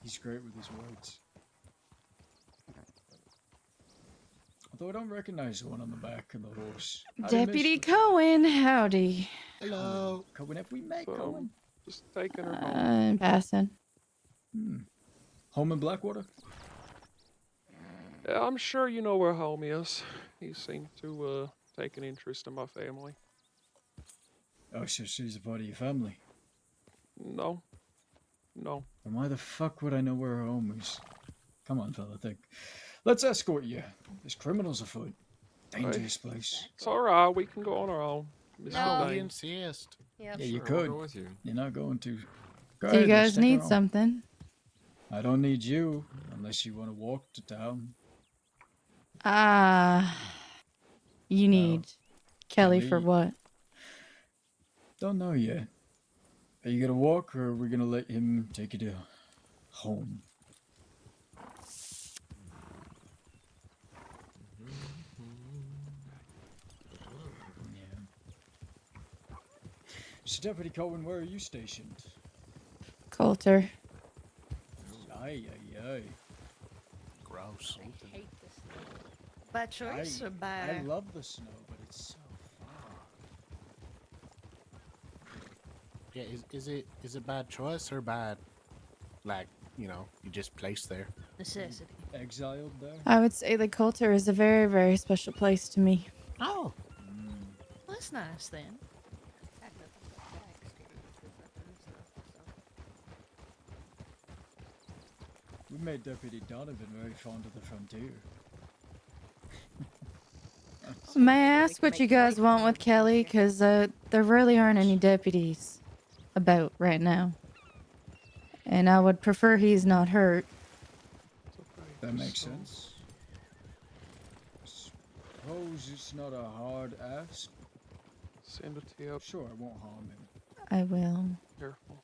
He's great with his words. Although I don't recognize the one on the back of the horse. Deputy Cohen, howdy. Hello. Cohen, have we met, So, Cohen? just taking her home. I'm passing. Home in Blackwater? Yeah, I'm sure you know where home is. He seemed to take an interest in my family. Oh, so she's a part of your family. No. No. Then why the fuck would I know where her home is? Come on, fella, think. Let's escort you. There's criminals afoot. Dangerous place. It's alright, we can go on our own. Mr. No, we Dane. insist. Yeah, Yep. you Sure, could. We'll go with you. You're not going to. Go Do you ahead, let's guys take her need home. something? I don't need you, unless you want to walk to town. You need Kelly for Kelly. what? Don't know yet. Are you gonna walk, or are we gonna let him take you to home? Yeah. So, Deputy Cohen, where are you stationed? Coulter. Aye, aye, aye. Gross. I hate this. By choice or by? I love the snow, but it's so far. Yeah, is it bad choice or bad, like, you know, you just placed there? Necessity. Exiled there? I would say the Coulter is a very, very special place to me. Oh. Well, that's nice then. We made Deputy Donovan very fond of the frontier. May I Maybe we ask can what you make guys life want fun with and Kelly? easier. Because there really aren't any deputies about right now. And I would prefer he's not hurt. It's okay. That just, makes sense. Suppose it's not a hard ask. Send a tip. Sure, I won't harm him. I will. Careful.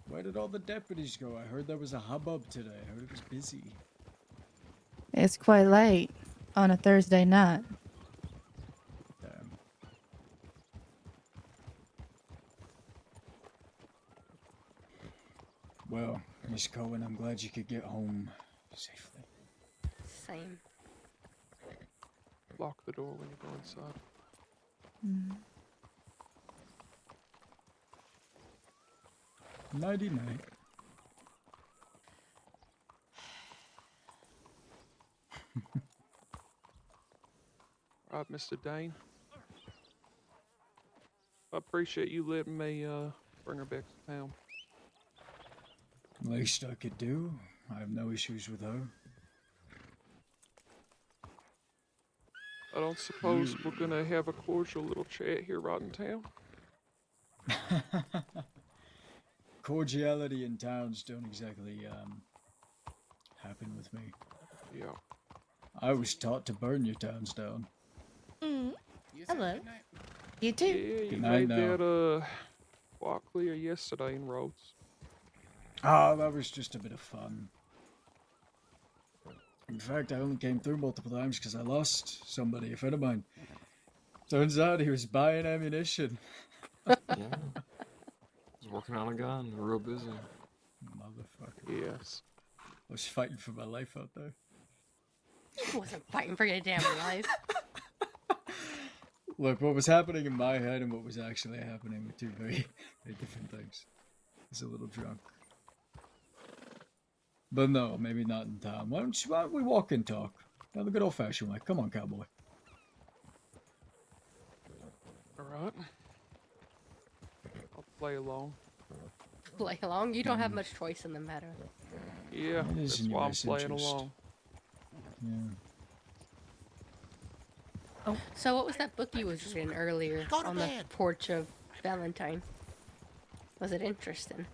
Where did all the deputies go? I heard there was a hubbub today. I heard it was busy. It's quite late on a Thursday night. Damn. Well, Miss Cohen, I'm glad you could get home safely. Same. Lock the door when you go inside. Nighty night. Alright, Mr. Dane. I appreciate you letting me bring her back to town. Least I could do. I have no issues with her. I don't suppose we're gonna have a cordial little chat here right in town. Cordiality in towns don't exactly happen with me. Yeah. I was taught to burn your towns down. Hello. You too. Yeah, you Good night made now. that quite clear yesterday in Rhodes. Ah, that was just a bit of fun. In fact, I only came through multiple times because I lost somebody, a friend of mine. Turns out he was buying ammunition. Yeah. Was working on a gun. Real busy. Motherfucker. Yes. I was fighting for my life out there. You wasn't fighting for your damn life. Look, what was happening in my head and what was actually happening were two very, very different things. I was a little drunk. But no, maybe not in town. Why don't we walk and talk? The good old-fashioned way. Come on, cowboy. Alright. I'll play along. Play along. You don't have much choice in the matter. Yeah, It is that's in your why I'm best playing interest. along. Yeah. So what was that book you was reading earlier Go to on the bed. porch of Valentine? Was it interesting?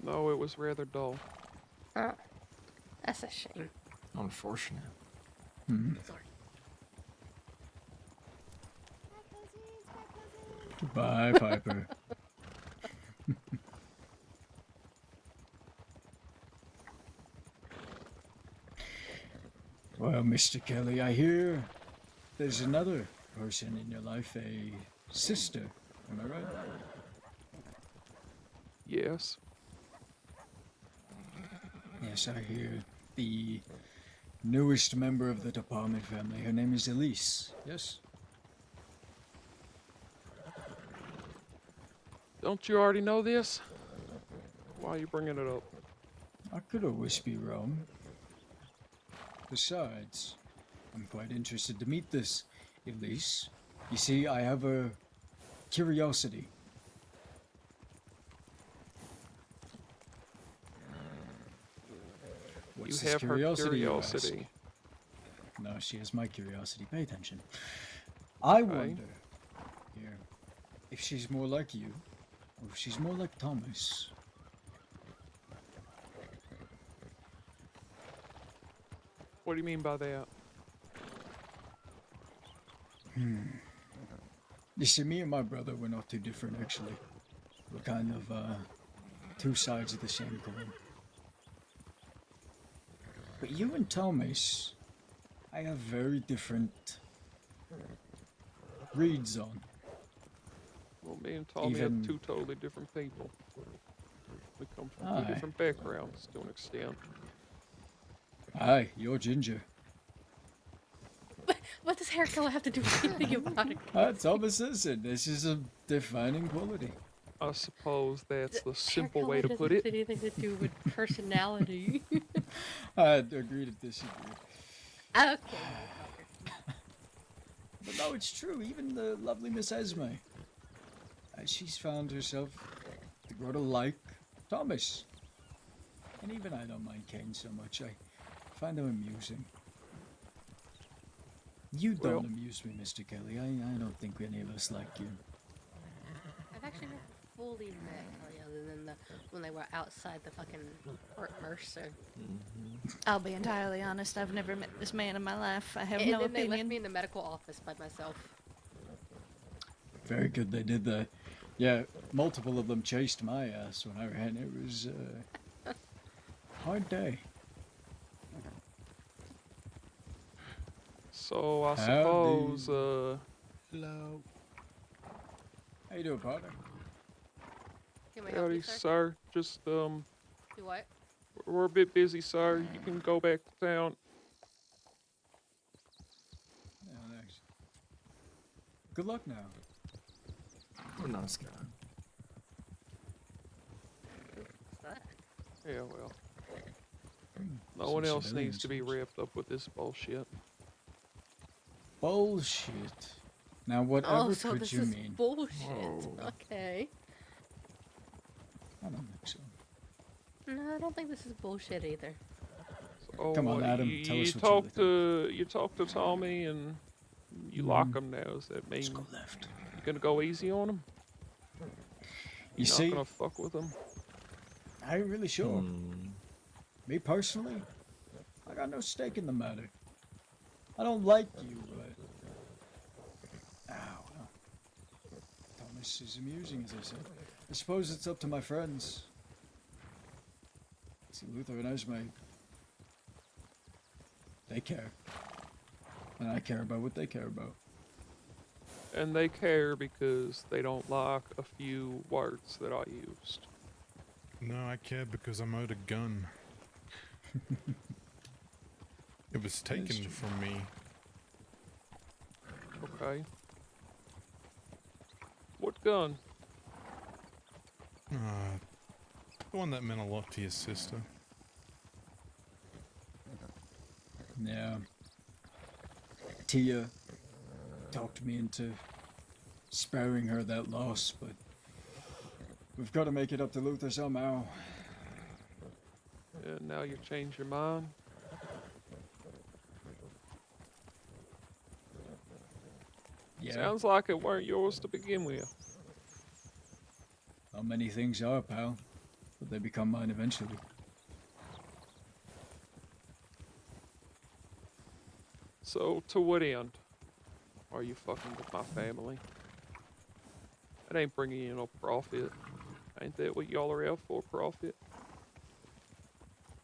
No, it was rather dull. Oh, that's a shame. Unfortunate. Goodbye, Piper. Well, Mr. Kelly, I hear there's another person in your life a sister. Am I right? Yes. Yes, I hear the newest member of the department family. Her name is Elise. Yes? Don't you already know this? Why are you bringing it up? I could always be wrong. Besides, I'm quite interested to meet this Elise. You see, I have a curiosity. What's You this have her curiosity, you ask? curiosity. No, she has my curiosity. Pay attention. I wonder here if she's more like you, or if she's more like Thomas. What do you mean by that? You see, me and my brother, we're not too different, actually. We're kind of, two sides of the same coin. But you and Thomas, I have very different reads on. Well, me and Tommy Even- are two totally different people. We come from Aye. two different backgrounds to an extent. Aye, you're ginger. What does hair color have to do with anything about it? Thomas isn't. This is a defining quality. I suppose that's the Hair simple color way to doesn't put have it. anything to do with personality. I agree to disagree. Okay, motherfucker. But no, it's true. Even the lovely Miss Esme, she's found herself to grow to like Thomas. And even I don't mind Kane so much. I find him amusing. You don't Well- amuse me, Mr. Kelly. I don't think any of us like you. I've actually never fully met Kelly other than when they were outside the fucking Fort Mercer. I'll be entirely honest, I've never met this man in my life. I have And no then they left opinion. me in the medical office by myself. Very good, they did that. Yeah, multiple of them chased my ass when I ran. It was a hard day. So I Howdy. suppose, Hello. How you doing, partner? Can we help howdy, you, sir? sir. Just, Do what? we're a bit busy, sir. You can go back to town. Yeah, thanks. Good luck now. What a nice guy. What's that? Yeah, well. No Some one else needs civilians to be first. wrapped up with this bullshit. Bullshit. Now, whatever Oh, so could this you is mean? bullshit. Whoa. Okay. I don't think so. No, I don't think this is bullshit either. So, Come on, Adam, You, tell you us what you talk really to you talk to Tommy and you lock him now. Does that mean Let's you go left. gonna go easy on him? You Not see, gonna fuck with him. I ain't really sure. Hmm. Me personally, I got no stake in the matter. I don't like you, but... Oh, well. Thomas is amusing, as I said. I suppose it's up to my friends. See, Luther and Esme... They care. And I care about what they care about. And they care because they don't like a few words that I used. No, I care because I'm owed a gun. It was taken true. from me. Okay. What gun? The one that meant a lot to your sister. Yeah. Tia talked me into sparing her that loss, but we've got to make it up to Luther somehow. And now you change your mind? Yeah. Sounds like it weren't yours to begin with. How many things are, pal? But they become mine eventually. So, to what end are you fucking with my family? It ain't bringing you no profit. Ain't that what y'all are out for, profit?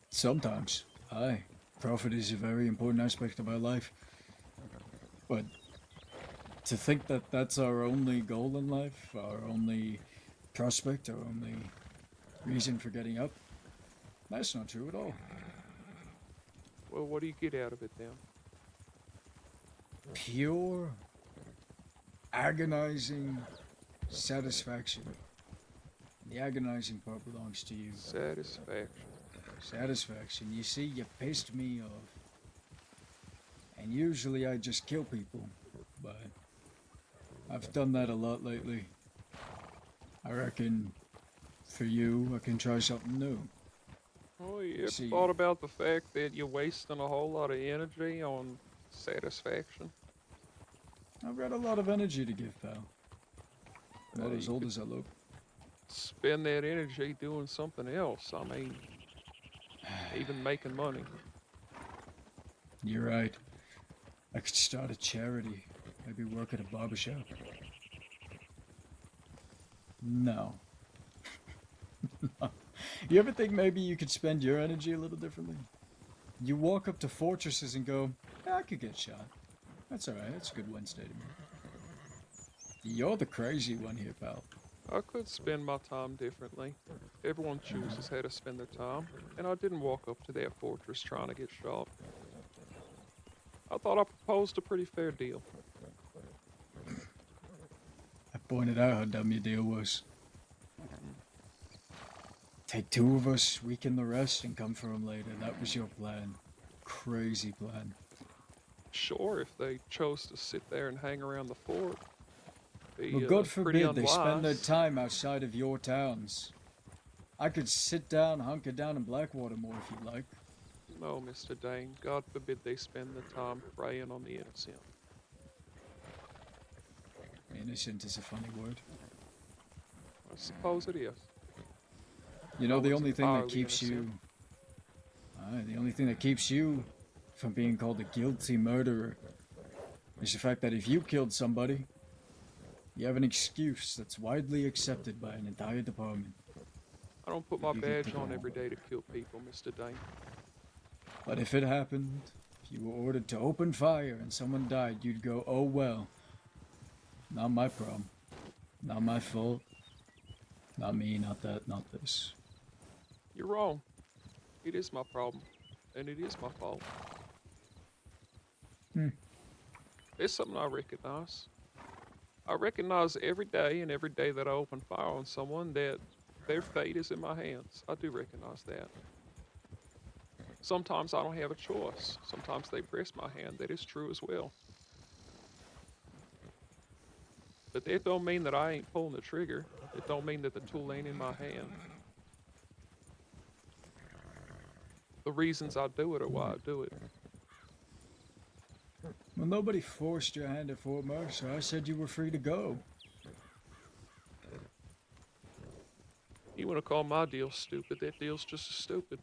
Sometimes. Aye. Profit is a very important aspect of our life. But to think that that's our only goal in life, our only prospect, our only reason for getting up, that's not true at all. Well, what do you get out of it then? Pure, agonizing satisfaction. The agonizing part belongs to you. Satisfaction. Satisfaction. You see, you pissed me off. And usually I just kill people, but I've done that a lot lately. I reckon for you, I can try something new. Oh, you ever See- thought about the fact that you're wasting a whole lot of energy on satisfaction? I've got a lot of energy to give, pal. Not Hey, as you old could as I look. spend that energy doing something else. I mean, even making money. You're right. I could start a charity. Maybe work at a barbershop. No. You ever think maybe you could spend your energy a little differently? You walk up to fortresses and go, "Yeah, I could get shot. That's alright, that's a good Wednesday to me." You're the crazy one here, pal. I could spend my time differently. Everyone chooses how to spend their time, and I didn't walk up to that fortress trying to get shot. I thought I proposed a pretty fair deal. I pointed out how dumb your deal was. Take two of us, weaken the rest, and come for them later. That was your plan. Crazy plan. Sure, if they chose to sit there and hang around the fort. Be, Well, God pretty forbid they spend their unwise. time outside of your towns. I could sit down, hunker down in Blackwater more if you like. No, Mr. Dane. God forbid they spend the time preying on the innocent. Innocent is a funny word. I suppose it is. You know, I the was only thing that entirely keeps you... innocent. The only thing that keeps you from being called a guilty murderer is the fact that if you killed somebody, you have an excuse that's widely accepted by an entire department. I don't put my You get to badge on go. every day to kill people, Mr. Dane. But if it happened, if you were ordered to open fire and someone died, you'd go, "Oh well. Not my problem. Not my fault. Not me, not that, not this." You're wrong. It is my problem, and it is my fault. It's something I recognize. I recognize every day and every day that I open fire on someone that their fate is in my hands. I do recognize that. Sometimes I don't have a choice. Sometimes they press my hand. That is true as well. But that don't mean that I ain't pulling the trigger. It don't mean that the tool ain't in my hand. The reasons I do it are why I do it. Well, nobody forced your hand at Fort Mercer. I said you were free to go. You want to call my deal stupid? That deal's just as stupid.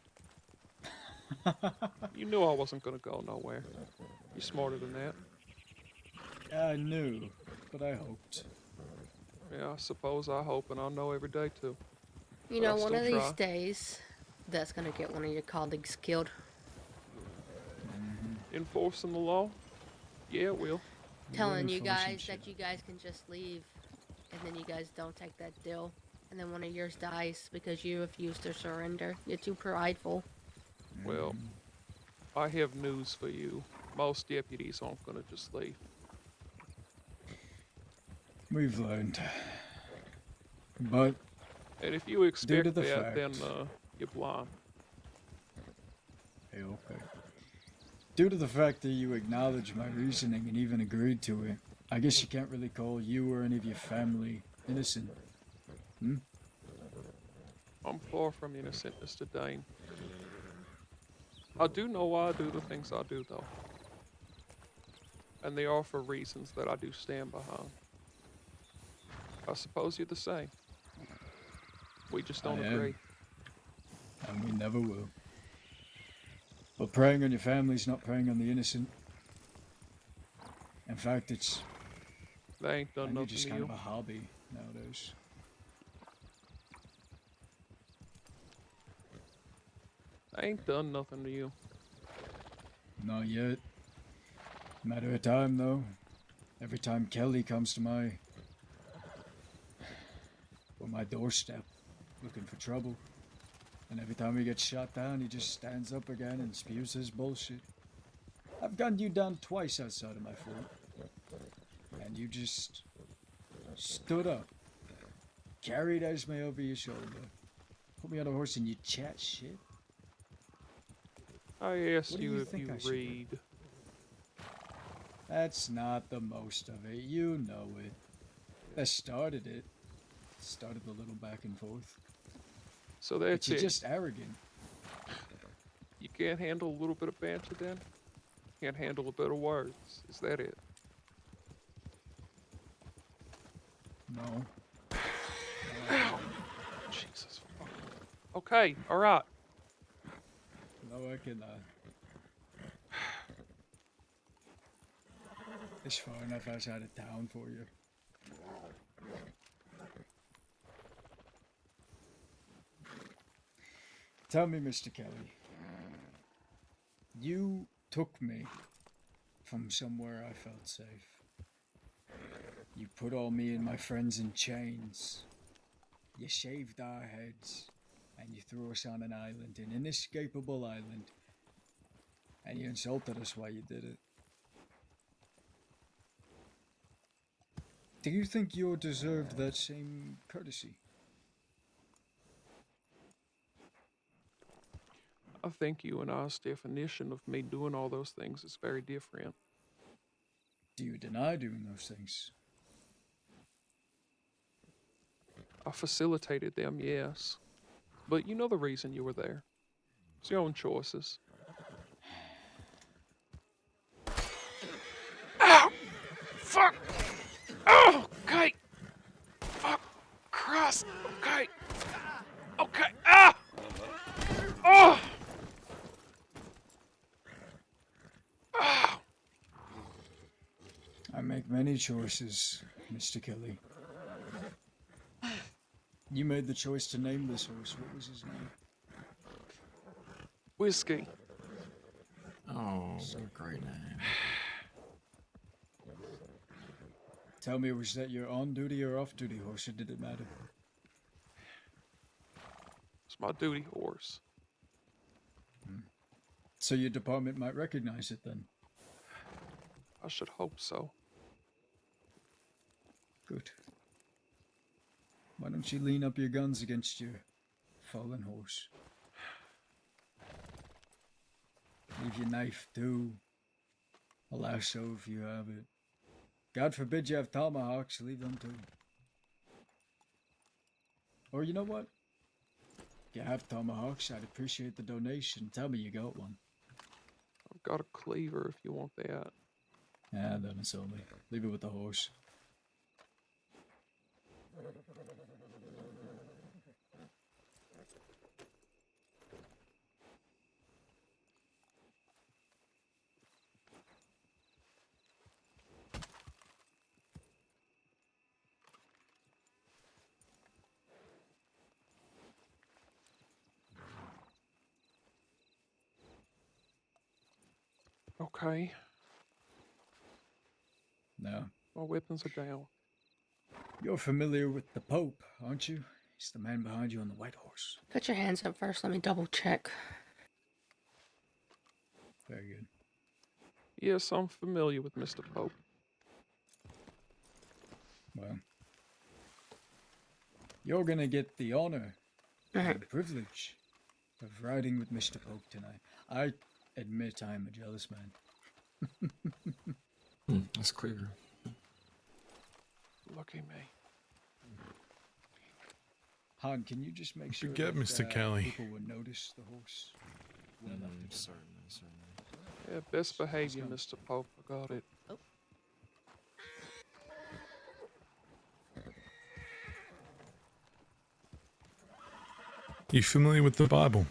You knew I wasn't gonna go nowhere. You're smarter than that. I knew, but I hoped. Yeah, I suppose I hope, and I know every day too. You But know, I'll one still of these try. days, that's gonna get one of your colleagues killed. Enforcing the law? Yeah, it will. Telling you enforcing guys shit. that you guys can just leave, and then you guys don't take that deal, and then one of yours dies because you refuse to surrender. You're too prideful. Well, I have news for you. Most deputies aren't gonna just leave. We've learned. But And if you expect the that, then fact- you're blind. hey, okay. Due to the fact that you acknowledged my reasoning and even agreed to it, I guess you can't really call you or any of your family innocent. I'm far from innocent, Mr. Dane. I do know why I do the things I do, though. And they are for reasons that I do stand behind. I suppose you're the same. We just don't I am. agree. And we never will. But preying on your family's not preying on the innocent. In fact, it's They ain't done kinda nothing just to kind you. of a hobby nowadays. They ain't done nothing to you. Not yet. Matter of time, though. Every time Kelly comes to my doorstep, looking for trouble. And every time he gets shot down, he just stands up again and spews his bullshit. I've gunned you down twice outside of my fort. And you just stood up, carried Esme over your shoulder, put me on a horse and you chat shit. I asked What do you you if think you I should do? read. That's not the most of it, you know it. That started it. Started the little back and forth. So But that's you're it. just arrogant. You can't handle a little bit of banter then? Can't handle a bit of words. Is that it? No. Jesus. Okay, alright. No, I cannot. It's far enough outside of town for you. Tell me, Mr. Kelly. You took me from somewhere I felt safe. You put all me and my friends in chains. You shaved our heads. And you threw us on an island, an inescapable island. And you insulted us while you did it. Do you think you deserved that same courtesy? I think you and I's definition of me doing all those things is very different. Do you deny doing those things? I facilitated them, yes. But you know the reason you were there. It's your own choices. Ow! Fuck! Oh, okay! Fuck! Christ! Okay! Okay! Ah! Oh! Ah! I make many choices, Mr. Kelly. You made the choice to name this horse. What was his name? Whiskey. Oh, what a great name. Tell me, was that your on-duty or off-duty horse, or did it matter? It's my duty horse. So your department might recognize it then. I should hope so. Good. Why don't you lean up your guns against your fallen horse? Leave your knife too. A lasso if you have it. God forbid you have tomahawks, leave them too. Or you know what? If you have tomahawks, I'd appreciate the donation. Tell me you got one. I've got a cleaver if you want that. Ah, then it's only. Leave it with the horse. Okay, Now, my weapons are down. you're familiar with the Pope, aren't you? He's the man behind you on the white horse. Put your hands up first. Let me double check. Very good. Yes, I'm familiar with Mr. Pope. Well, you're gonna get the honor and the privilege of riding with Mr. Pope tonight. I admit I'm a jealous man. That's clear. Lucky me. Han, can you just make sure Forget that, Mr. Kelly. people would notice the horse? Well, enough to do. Certainly. Yeah, best behavior, Mr. Pope. I got it. You familiar with the Bible?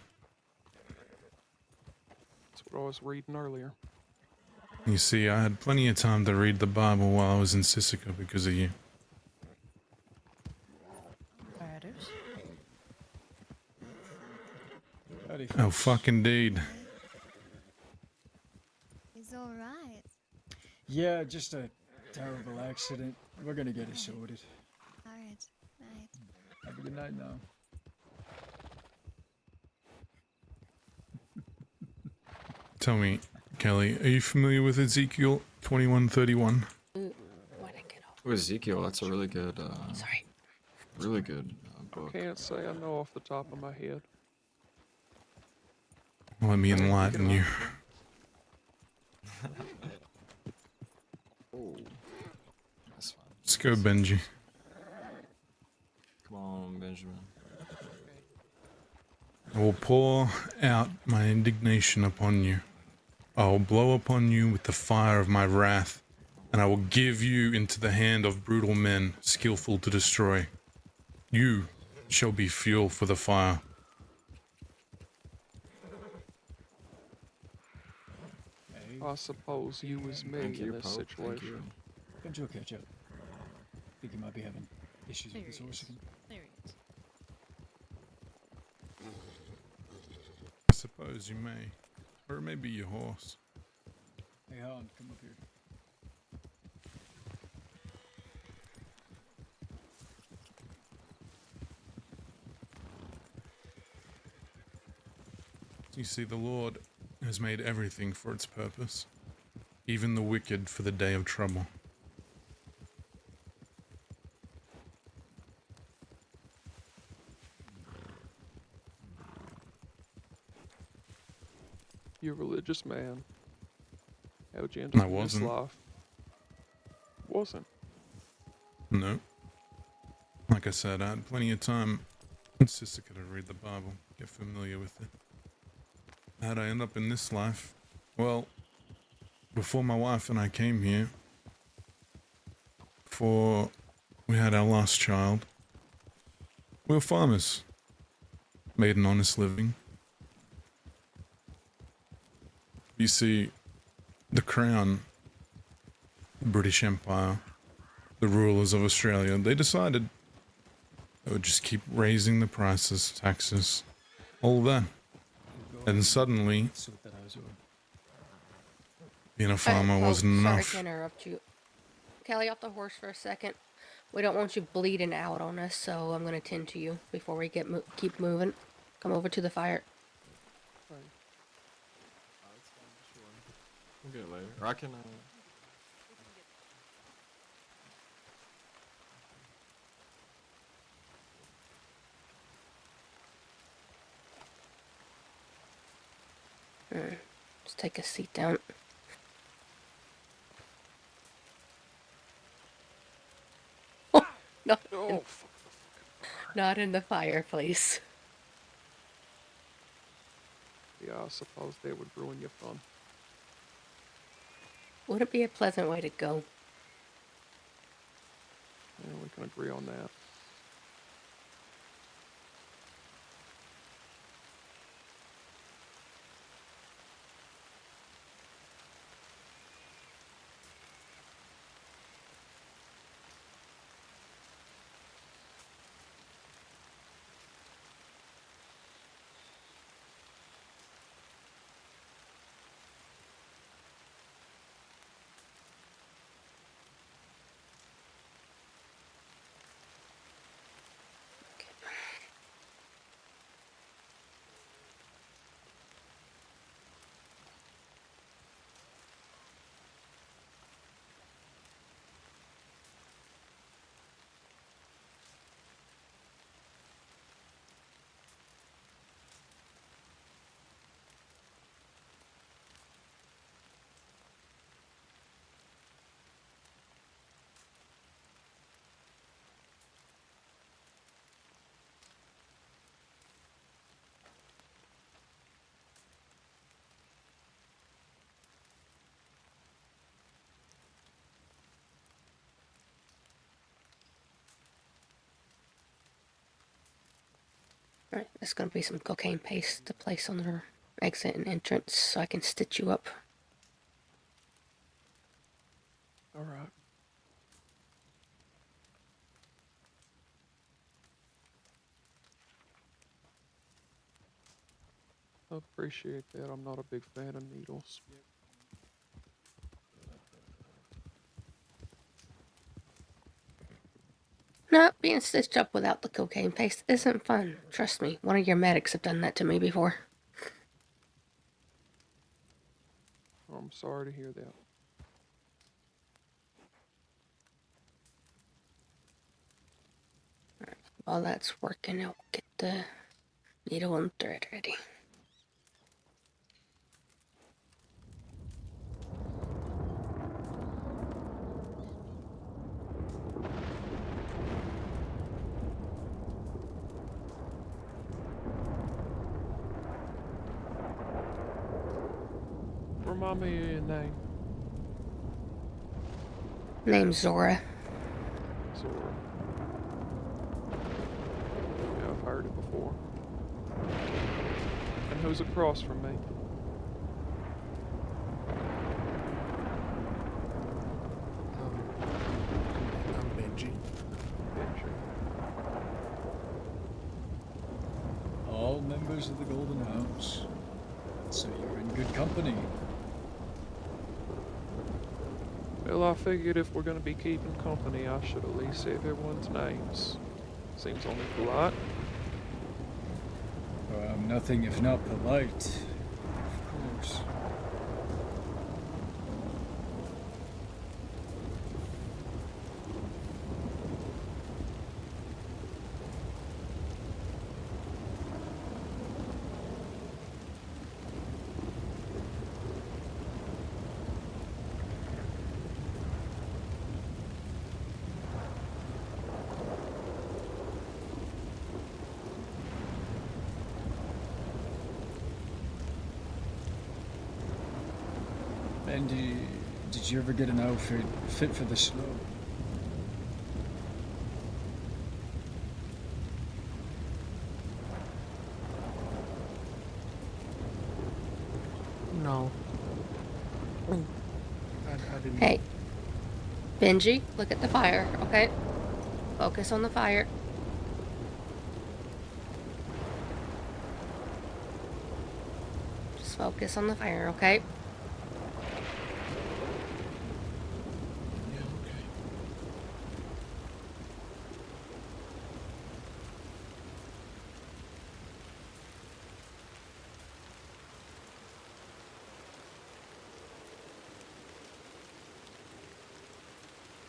That's what I was reading earlier. You see, I had plenty of time to read the Bible while I was in Sisika because of you. Riders. Howdy, Oh, folks. fuck indeed. He's alright. Yeah, just a Terrible accident. We're gonna get it sorted. Alright. Night. Have a good night now. Tell me, Kelly, are you familiar with Ezekiel 21:31? Ooh, why'd I get off? Oh, Ezekiel, that's a really good, Sorry. book. Can't say I know off the top of my head. Let me enlighten you. Oh, that's fine. Let's go, Benji. Come on, Benjamin. I will pour out my indignation upon you. I will blow upon you with the fire of my wrath, and I will give you into the hand of brutal men, skillful to destroy. You shall be fuel for the fire. Hey, I suppose you was me Thank in you, this Pope. Thank situation. you. Benji will catch up. Think he might be having issues with his horse again. There he is. I suppose you may. Or it may be your horse. Hey, Han, come up here. You see, the Lord has made everything for its purpose, even the wicked for the day of trouble. You're a religious man. How'd you end up I in this wasn't. life? Wasn't. No. Like I said, I had plenty of time in Sisika to read the Bible, get familiar with it. How'd I end up in this life? Well, before my wife and I came here, before we had our last child, we were farmers, made an honest living. You see, the Crown, the British Empire, the rulers of Australia, they decided they would just keep raising the prices, taxes, all that. And suddenly, Sort that out. being a farmer wasn't Sorry enough. to interrupt you. Kelly, off the horse for a second. We don't want you bleeding out on us, so I'm gonna tend to you before we keep moving. Come over to the fire. Right. We'll get it later. Or I can, Just take a seat down. Oh, no, Oh, not in the fire, please. yeah, I suppose they would ruin your fun. Would it be a pleasant way to go? Yeah, we can agree on that. Alright, there's gonna be some cocaine paste to place on her exit and entrance so I can stitch you up. All right. I appreciate that. I'm not a big fan of needles. No, being stitched up without the cocaine paste isn't fun. Trust me, one of your medics have done that to me before. I'm sorry to hear that. While that's working, I'll get the needle and thread ready. Remind me of your name. Name's Zora. Zora. Yeah, I've heard it before. And who's across from me? I'm Benji. Benji. All members of the Goldenhounds. So you're in good company. Well, I figured if we're gonna be keeping company, I should at least say everyone's names. Seems only polite. Well, I'm nothing if not polite. Of course. And did you ever get an outfit fit for the snow? No. I didn't. Hey, Benji, look at the fire, okay? Focus on the fire. Just focus on the fire, okay? Yeah, okay.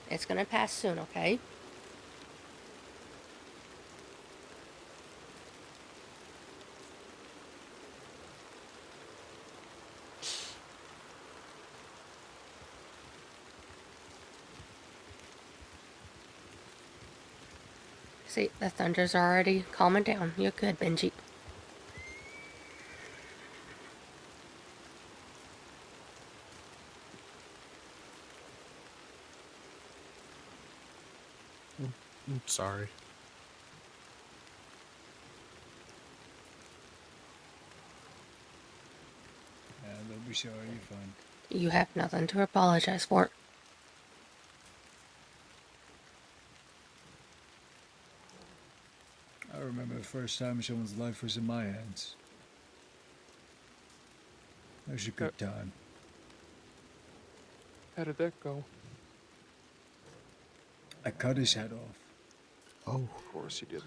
It's gonna pass soon, okay? See, the thunder's already calming down. You're good, Benji. I'm sorry. Yeah, don't be sorry, you're fine. You have nothing to apologize for. I remember the first time someone's life was in my hands. It was a good time. How did that go? I cut his head off. Oh, Of course you did.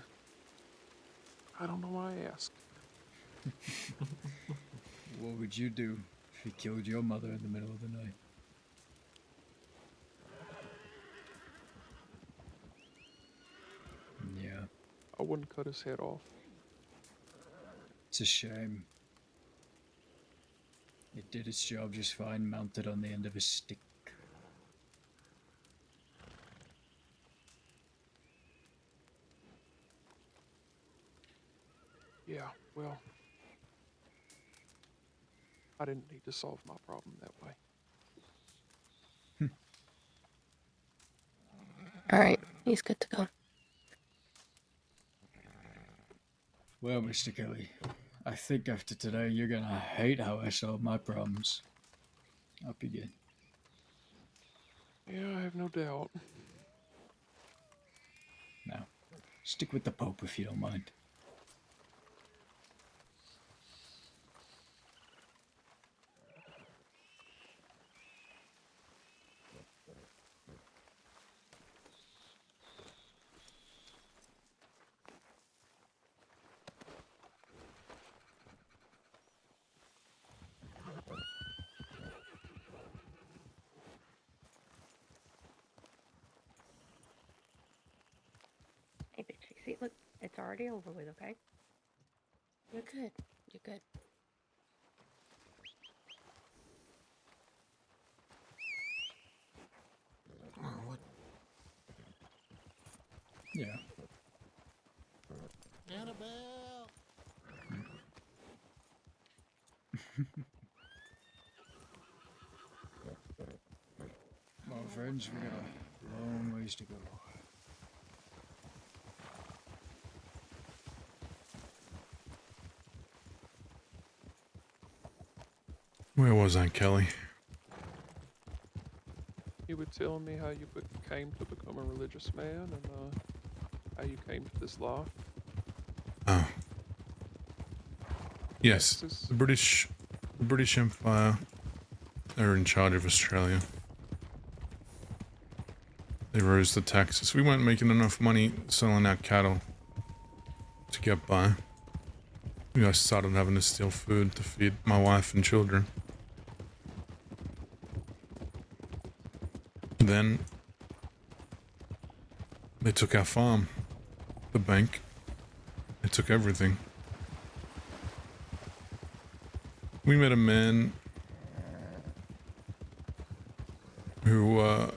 I don't know why I asked. What would you do if he killed your mother in the middle of the night? Yeah, I wouldn't cut his head off. it's a shame. It did its job just fine, mounted on the end of a stick. Yeah, well, I didn't need to solve my problem that way. Alright, he's good to go. Well, Mr. Kelly, I think after today you're gonna hate how I solve my problems. Up again. Yeah, I have no doubt. Now, stick with the Pope if you don't mind. See, look, it's already over with, okay? You're good. You're good. Oh, what? Yeah. Annabelle! Come on, friends, we got a long ways to go. Where was I, Kelly? You were telling me how you came to become a religious man and how you came to this life. Oh. Yes, Texas. the British Empire are in charge of Australia. They rose the taxes. We weren't making enough money selling our cattle to get by. I started having to steal food to feed my wife and children. Then they took our farm, the bank. They took everything. We met a man who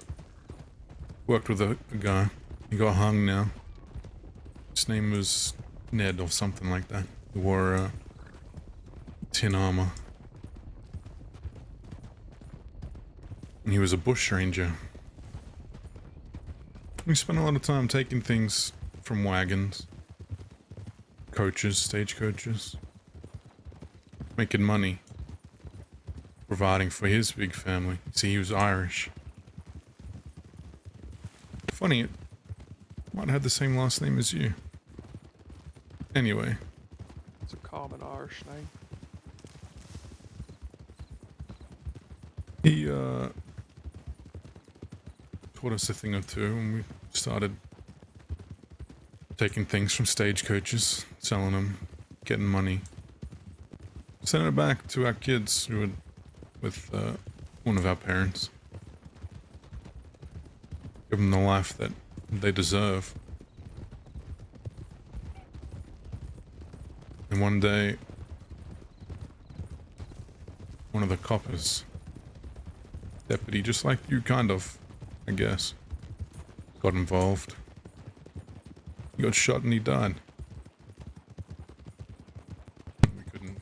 worked with a guy. He got hung now. His name was Ned or something like that. He wore tin armor. And he was a bush ranger. We spent a lot of time taking things from wagons, coaches, stagecoaches, making money, providing for his big family. See, he was Irish. Funny, it might have had the same last name as you. Anyway. It's a common Irish name. He taught us a thing or two, and we started taking things from stagecoaches, selling them, getting money, sending it back to our kids who were with one of our parents. Give them the life that they deserve. And one day, one of the coppers, deputy, just like you, kind of, I guess, got involved. He got shot and he died. We couldn't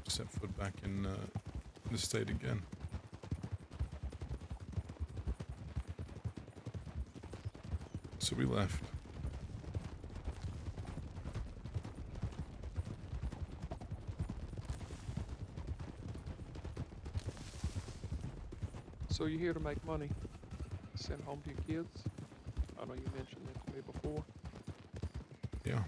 set foot back in the state again. So we left. So you're here to make money, send home to your kids? I know you mentioned that to me before. Yeah.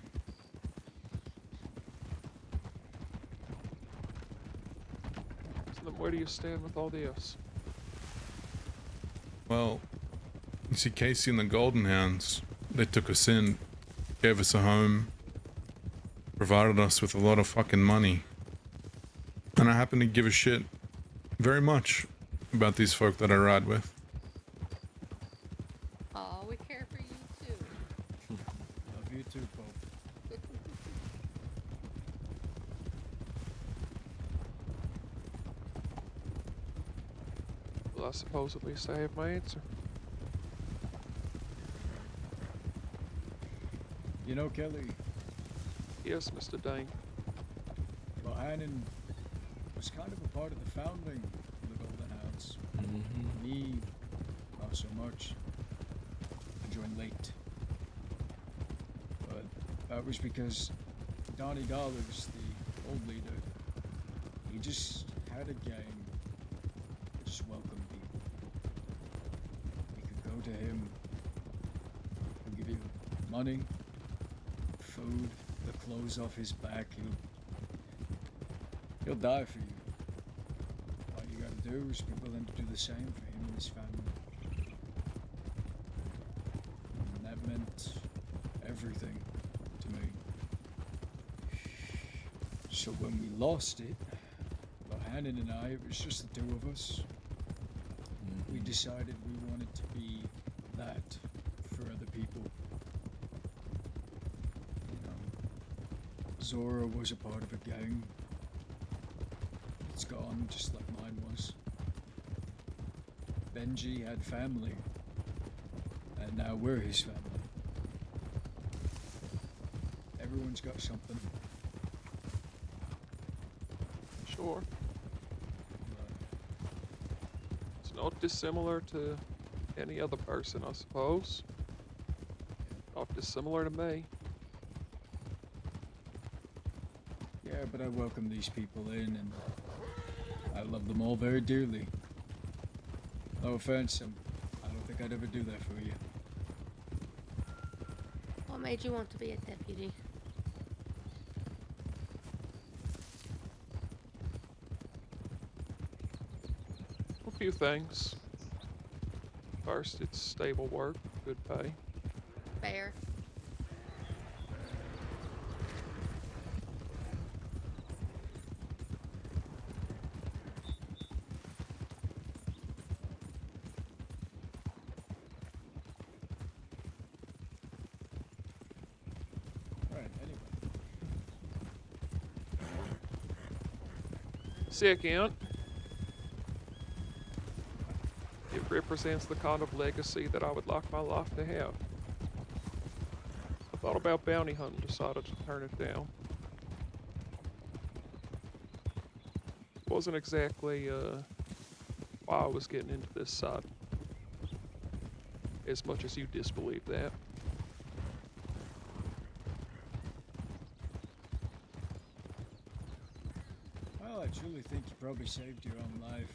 So then where do you stand with all this? Well, you see, Casey and the Goldenhounds, they took us in, gave us a home, provided us with a lot of fucking money. And I happen to give a shit very much about these folk that I ride with. Oh, we care for you too. Love you too, Pope. Well, I suppose at least I have my answer. You know, Kelly, Yes, Mr. Dane. Bohannon was kind of a part of the founding of the Goldenhounds. Mm-hmm. Me, not so much. I joined late. But that was because Donnie Dollars, the old leader, he just had a gang that just welcomed people. You could go to him, he'll give you money, food, the clothes off his back, he'll die for you. All you gotta do is be willing to do the same for him and his family. And that meant everything to me. So when we lost it, Bohannon and I, it was just the two of us. We decided we wanted to be that for other people. Zora was a part of a gang. It's gone, just like mine was. Benji had family, and now we're his family. Everyone's got something. Sure. It's not dissimilar to any other person, I suppose. Not dissimilar to me. Yeah, but I welcome these people in, and I love them all very dearly. No offense, I don't think I'd ever do that for you. What made you want to be a deputy? A few things. First, it's stable work, good pay. Fair. Right, anyway. Second, it represents the kind of legacy that I would like my life to have. I thought about bounty hunting, decided to turn it down. Wasn't exactly why I was getting into this side, as much as you disbelieve that. Well, I truly think you probably saved your own life.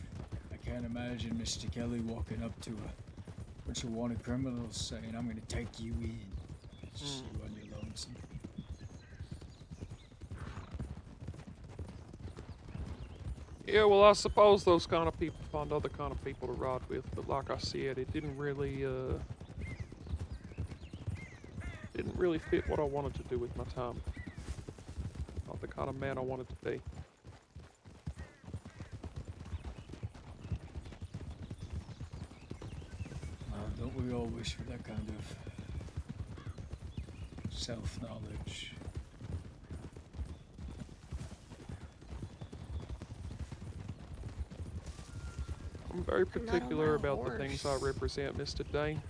I can't imagine Mr. Kelly walking up to a bunch of wanted criminals saying, "I'm gonna take you in." It's just you on your lonesome. Yeah, well, I suppose those kind of people find other kind of people to ride with, but like I said, it didn't really fit what I wanted to do with my time. Not the kind of man I wanted to be. Don't we all wish for that kind of self-knowledge? I'm very I'm not on particular my about the things I horse. represent, Mr. Dane.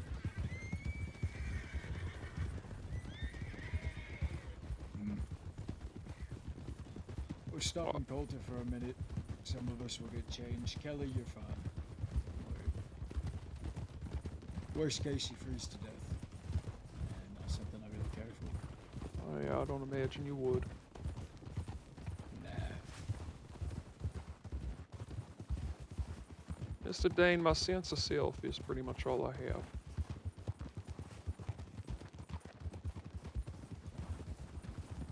We're stopping Coulter for a minute. Some of us will get changed. Kelly, you're fine. Worst case, you freeze to death. And not something I really care for. Oh, yeah, I don't imagine you would. Nah. Mr. Dane, my sense of self is pretty much all I have.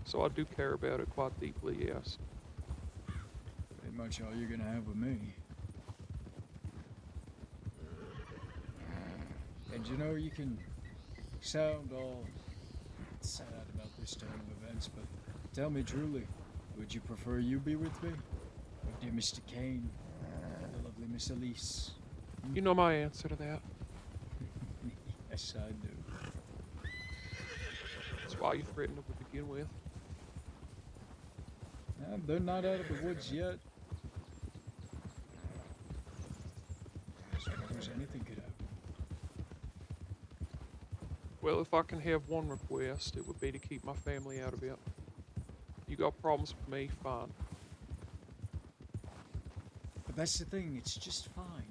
So I do care about it quite deeply, yes. Pretty much all you're gonna have with me. And you know, you can sound all sad about this turn of events, but tell me truly, would you prefer you be with me? Or dear Mr. Kane, and the lovely Miss Elise? You know my answer to that. Yes, I do. That's why you threatened them to begin with. They're not out of the woods yet. I suppose anything could happen. Well, if I can have one request, it would be to keep my family out of it. You got problems with me, fine. But that's the thing, it's just fine.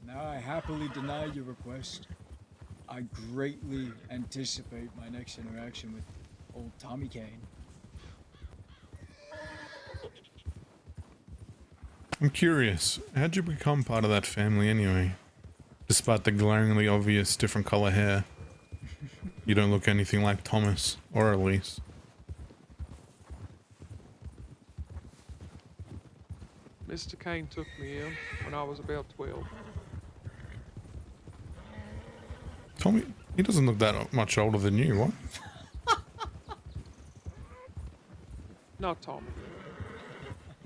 Now I happily deny your request. I greatly anticipate my next interaction with old Tommy Kane. I'm curious, how'd you become part of that family anyway? Despite the glaringly obvious different color hair. You don't look anything like Thomas, or Elise. Mr. Kane took me in when I was about 12. Tommy, he doesn't look that much older than you, what? Not Tommy.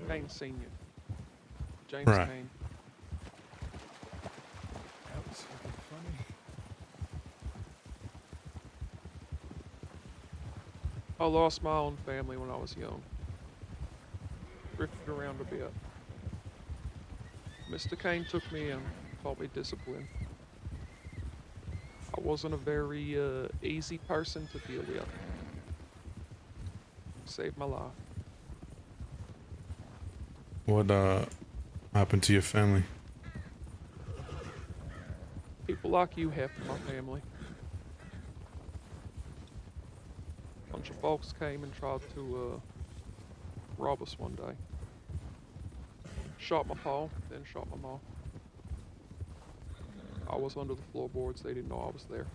Kane Sr. James Right. Kane. That was fucking funny. I lost my own family when I was young. Drifted around a bit. Mr. Kane took me in, taught me discipline. I wasn't a very easy person to deal with. Saved my life. What happened to your family? People like you have to my family. A bunch of folks came and tried to rob us one day. Shot my pa, then shot my mom. I was under the floorboards. They didn't know I was there.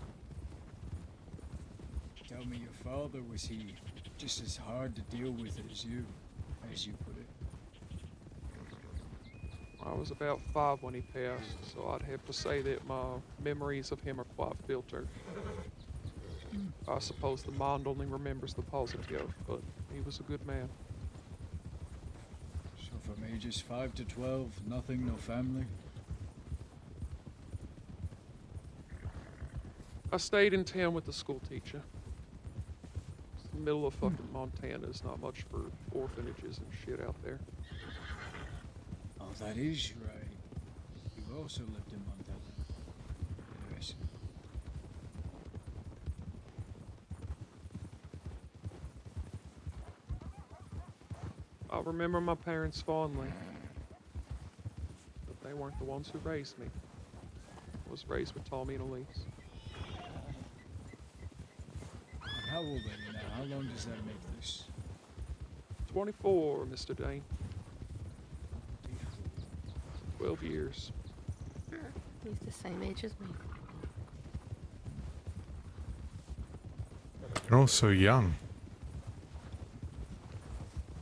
Tell me, your father, was he just as hard to deal with as you put it? I was about 5 when he passed, so I'd have to say that my memories of him are quite filtered. I suppose the mind only remembers the positive, but he was a good man. So from ages 5 to 12, nothing, no family? I stayed in town with the school teacher. It's the middle of fucking Montana. There's not much for orphanages and shit out there. Oh, that is right. You also lived in Montana. Yes. I remember my parents fondly, but they weren't the ones who raised me. I was raised with Tommy and Elise. And how old are you now? How long does that make this? 24, Mr. Dane. 12 years. He's the same age as me. You're all so young.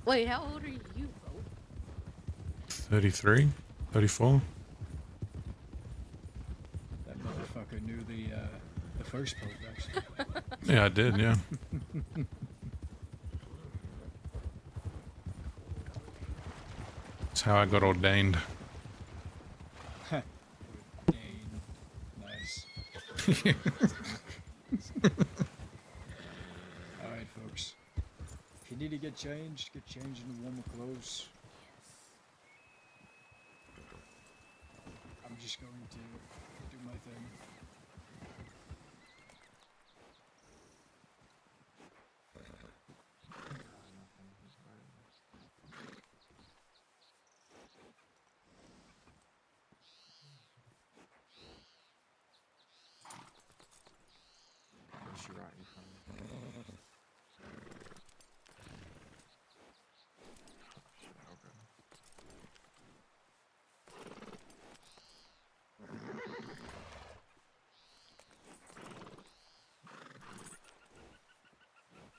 Wait, how old are you, Bo? 33? 34? That motherfucker knew the first pope, actually. Yeah, I did, yeah. That's how I got ordained. Dane. Nice. Alright, folks. If you need to get changed into warmer clothes. I'm just going to do my thing. What's she writing from? Okay.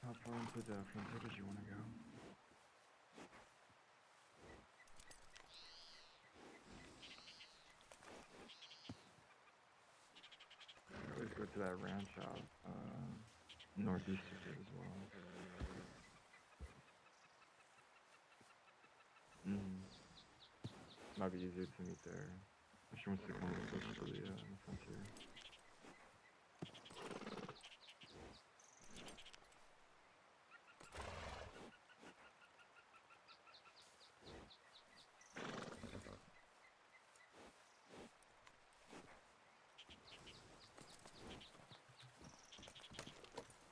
How far into the frontier did you want to go? I always go to that ranch out northeast of it as well. Might be easier to meet there if she wants to come closer to the frontier.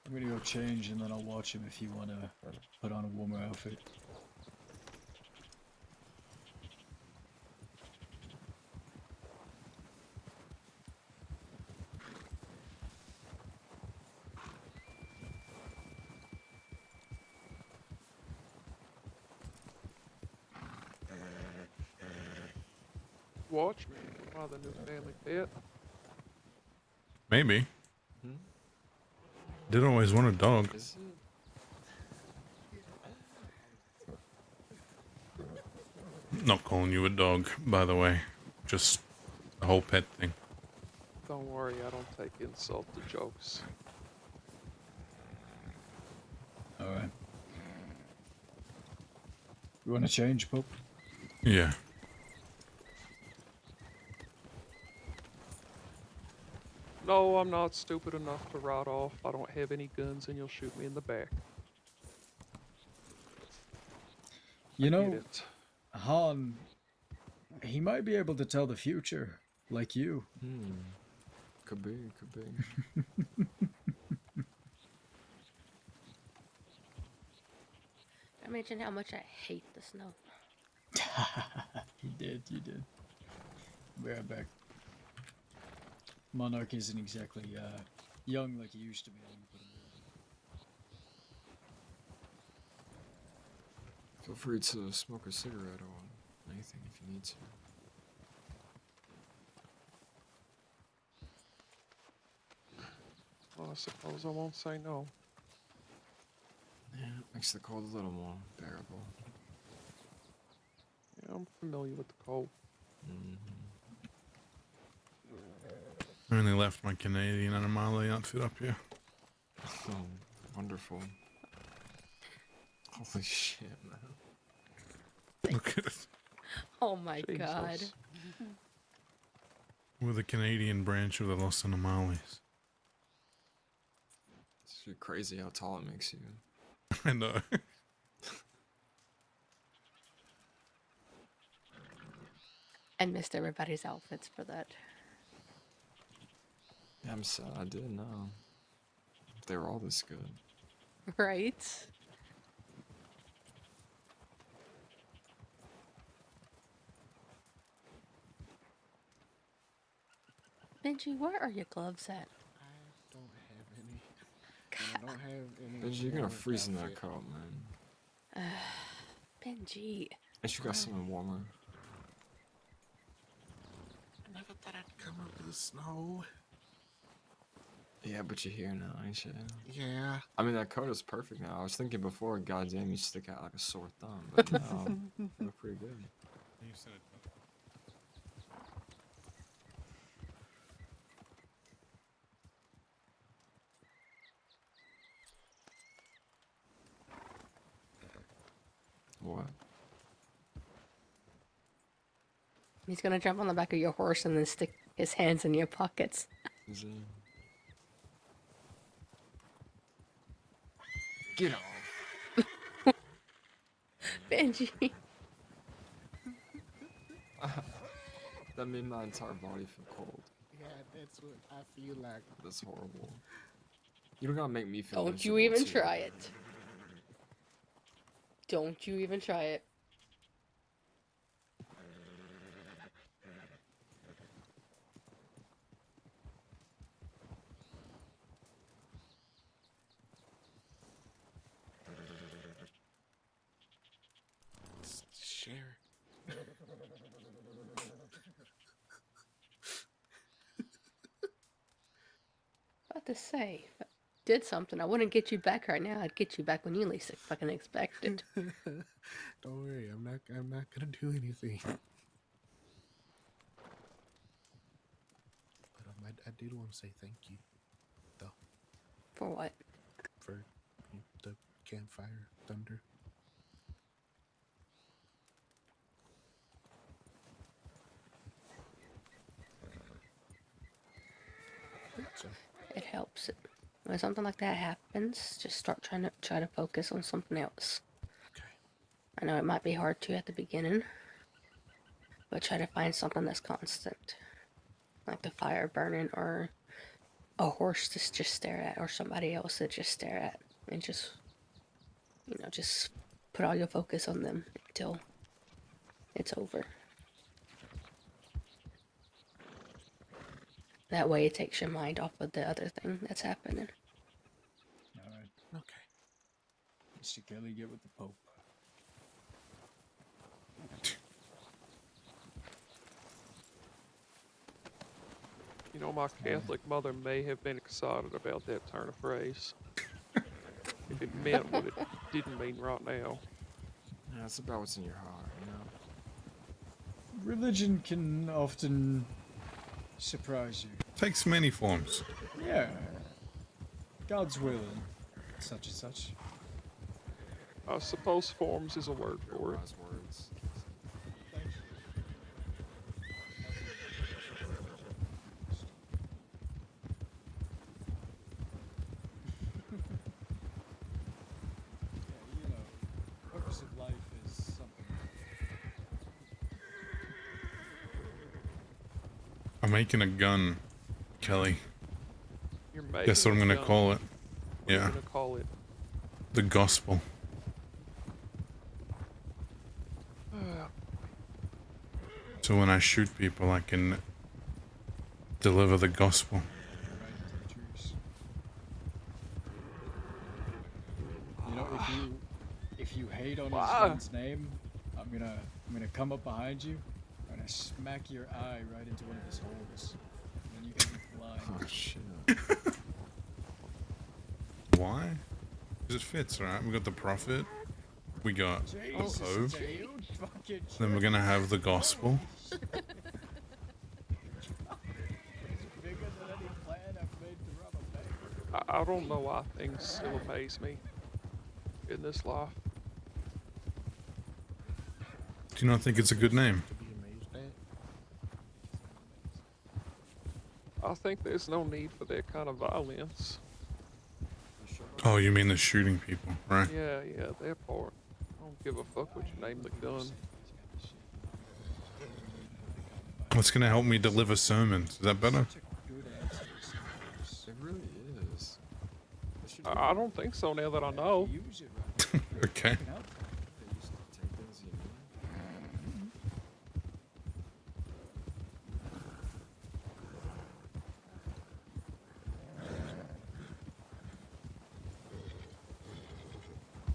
I'm gonna go change and then I'll watch him if you wanna put on a warmer outfit. Watch me. Am I the new family pet? Maybe. Did always want a dog. Is it? Not calling you a dog, by the way. Just the whole pet thing. Don't worry, I don't take insult to jokes. Alright. You wanna change, Pope? Yeah. No, I'm not stupid enough to ride off. I don't have any guns and you'll shoot me in the back. You I get know, it. Han, he might be able to tell the future, like you. Could be, could be. I mentioned how much I hate the snow. You did. Be right back. Monarch isn't exactly young like he used to be. Let me put him away. Feel free to smoke a cigarette or anything if you need to. Well, I suppose I won't say no. Yeah, makes the cold a little more bearable. Yeah, I'm familiar with the cold. I only left my Canadian Animale outfit up here. Oh, wonderful. Holy shit, man. Look at it. Oh my god. Jesus. We're the Canadian branch of the Los Animales. It's crazy how tall it makes you. I know. I missed everybody's outfits for that. Yeah, I'm sad I didn't know. They were all this good. Right? Benji, where are your gloves at? I don't have any. And I don't have any. Benji, you're gonna warm freeze in that outfit. coat, man. Benji. And you got something warmer. I never thought I'd come up to the snow. Yeah, but you're here now, ain't you? Yeah. I mean, that coat is perfect now. I was thinking before, goddamn, you stick out like a sore thumb. But now, you look pretty good. What? He's gonna jump on the back of your horse and then stick his hands in your pockets. Is he? Get off. Benji. That made my entire body feel cold. Yeah, that's what I feel like. That's horrible. You don't gotta make me feel Don't you miserable, even too. try it. Don't you even try it. Share. About to say, if I did something, I wouldn't get you back right now. I'd get you back when you least fucking expect it. Don't worry, I'm not gonna do anything. But I did want to say thank you, though, For what? for the campfire thunder. So, It helps. When something like that happens, just start try to focus on something else. okay. I know it might be hard to at the beginning, but try to find something that's constant, like the fire burning or a horse to just stare at, or somebody else to just stare at, and just just put all your focus on them until it's over. That way, it takes your mind off of the other thing that's happening. All right, Okay. Mr. Kelly, get with the Pope. You know, my Catholic mother may have been excited about that turn of phrase. If it meant what it didn't mean right now. Yeah, it's about what's in your heart, you know? Religion can often surprise you. Takes many forms. Yeah. God's will and such and such. I suppose forms is a word for it. Wise words. Yeah, you know, the purpose of life is something making a gun, Kelly. You're making Guess what I'm a gonna gun. call it. What are you Yeah, gonna call it? the gospel. So when I shoot people, I can deliver the gospel. Right into the trees. You know, if you hate on his Why? gun's name, I'm gonna come up behind you. I'm gonna smack your eye right into one of his holes. And then you can be blind. Oh shit. Why? Because it fits, right? We got the prophet. We got the Jesus, Pope. it's a huge fucking Then we're gonna have the gospel. It's bigger than any plan I've made to rob a bank. I don't know why things still amaze me in this life. Do you not think it's a good name? To be amazed at. I think there's no need for that kind of violence. Oh, you mean the shooting people, right? Yeah, that part. I don't give a fuck what you name the gun. What's gonna help me deliver sermons? Is that better? Such a good answer to some of this. It really is. It should I don't think so now that I know. Use it right. Okay. It can help. They used to take things you need.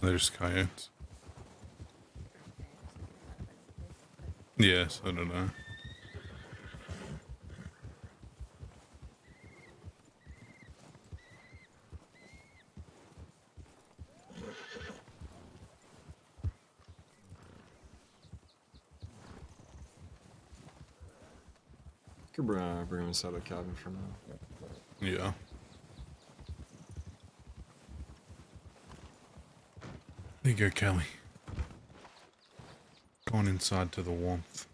There's coyotes. Yes, I don't know. Could bring him inside the cabin for now. Yeah. There you go, Kelly. Going inside to the warmth.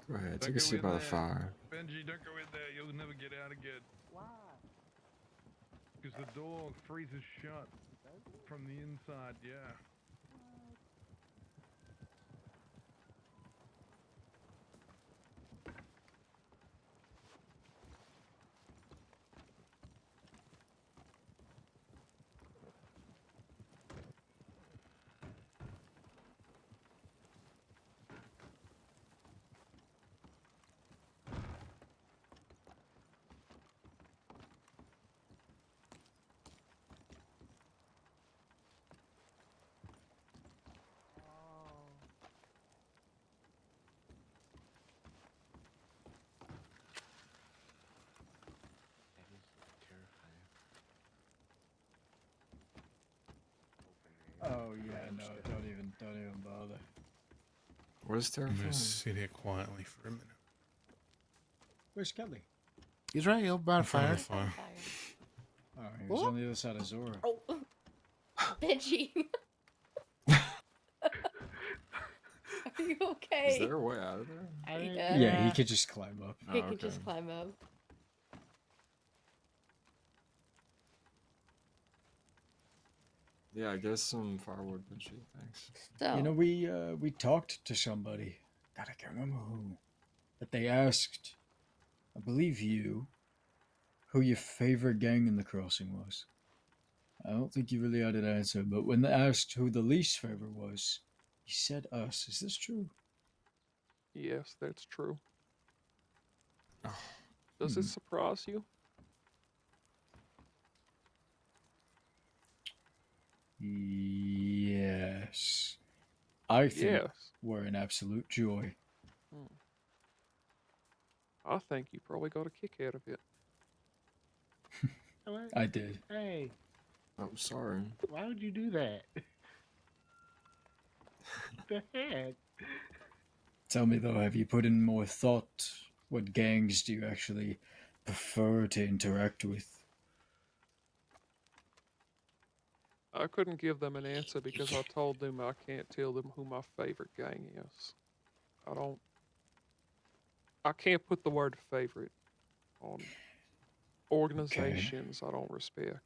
Go ahead, Don't take a go seat in by the there. fire. Benji, don't go in there. You'll never get out again. Why? Because the door freezes shut from the inside, yeah. Oh yeah, no, don't even bother. What is I'm terrifying? gonna sit here quietly for a minute. Where's Kelly? He's right here by In the front of fire. the fire. Oh, he was What? on the other side of Zora. Oh, Benji. Are you okay? Is there a way out of there? Yeah, he could just climb up. He Oh, could just okay. climb up. Yeah, I guess some firewood, Benji. Thanks. So, You know, we talked to somebody. God, I can't remember who. But they asked, I believe you, who your favorite gang in the crossing was. I don't think you really had an answer, but when they asked who the least favorite was, you said us. Is this true? Yes, that's true. Oh. Does it surprise you? Yes. I think Yes. we're an absolute joy. I think you probably got a kick out of it. I did. Hey, Oh, sorry. why would you do that? The heck? Tell me though, have you put in more thought? What gangs do you actually prefer to interact with? I couldn't give them an answer because I told them I can't tell them who my favorite gang is. I can't put the word favorite on organizations I don't respect.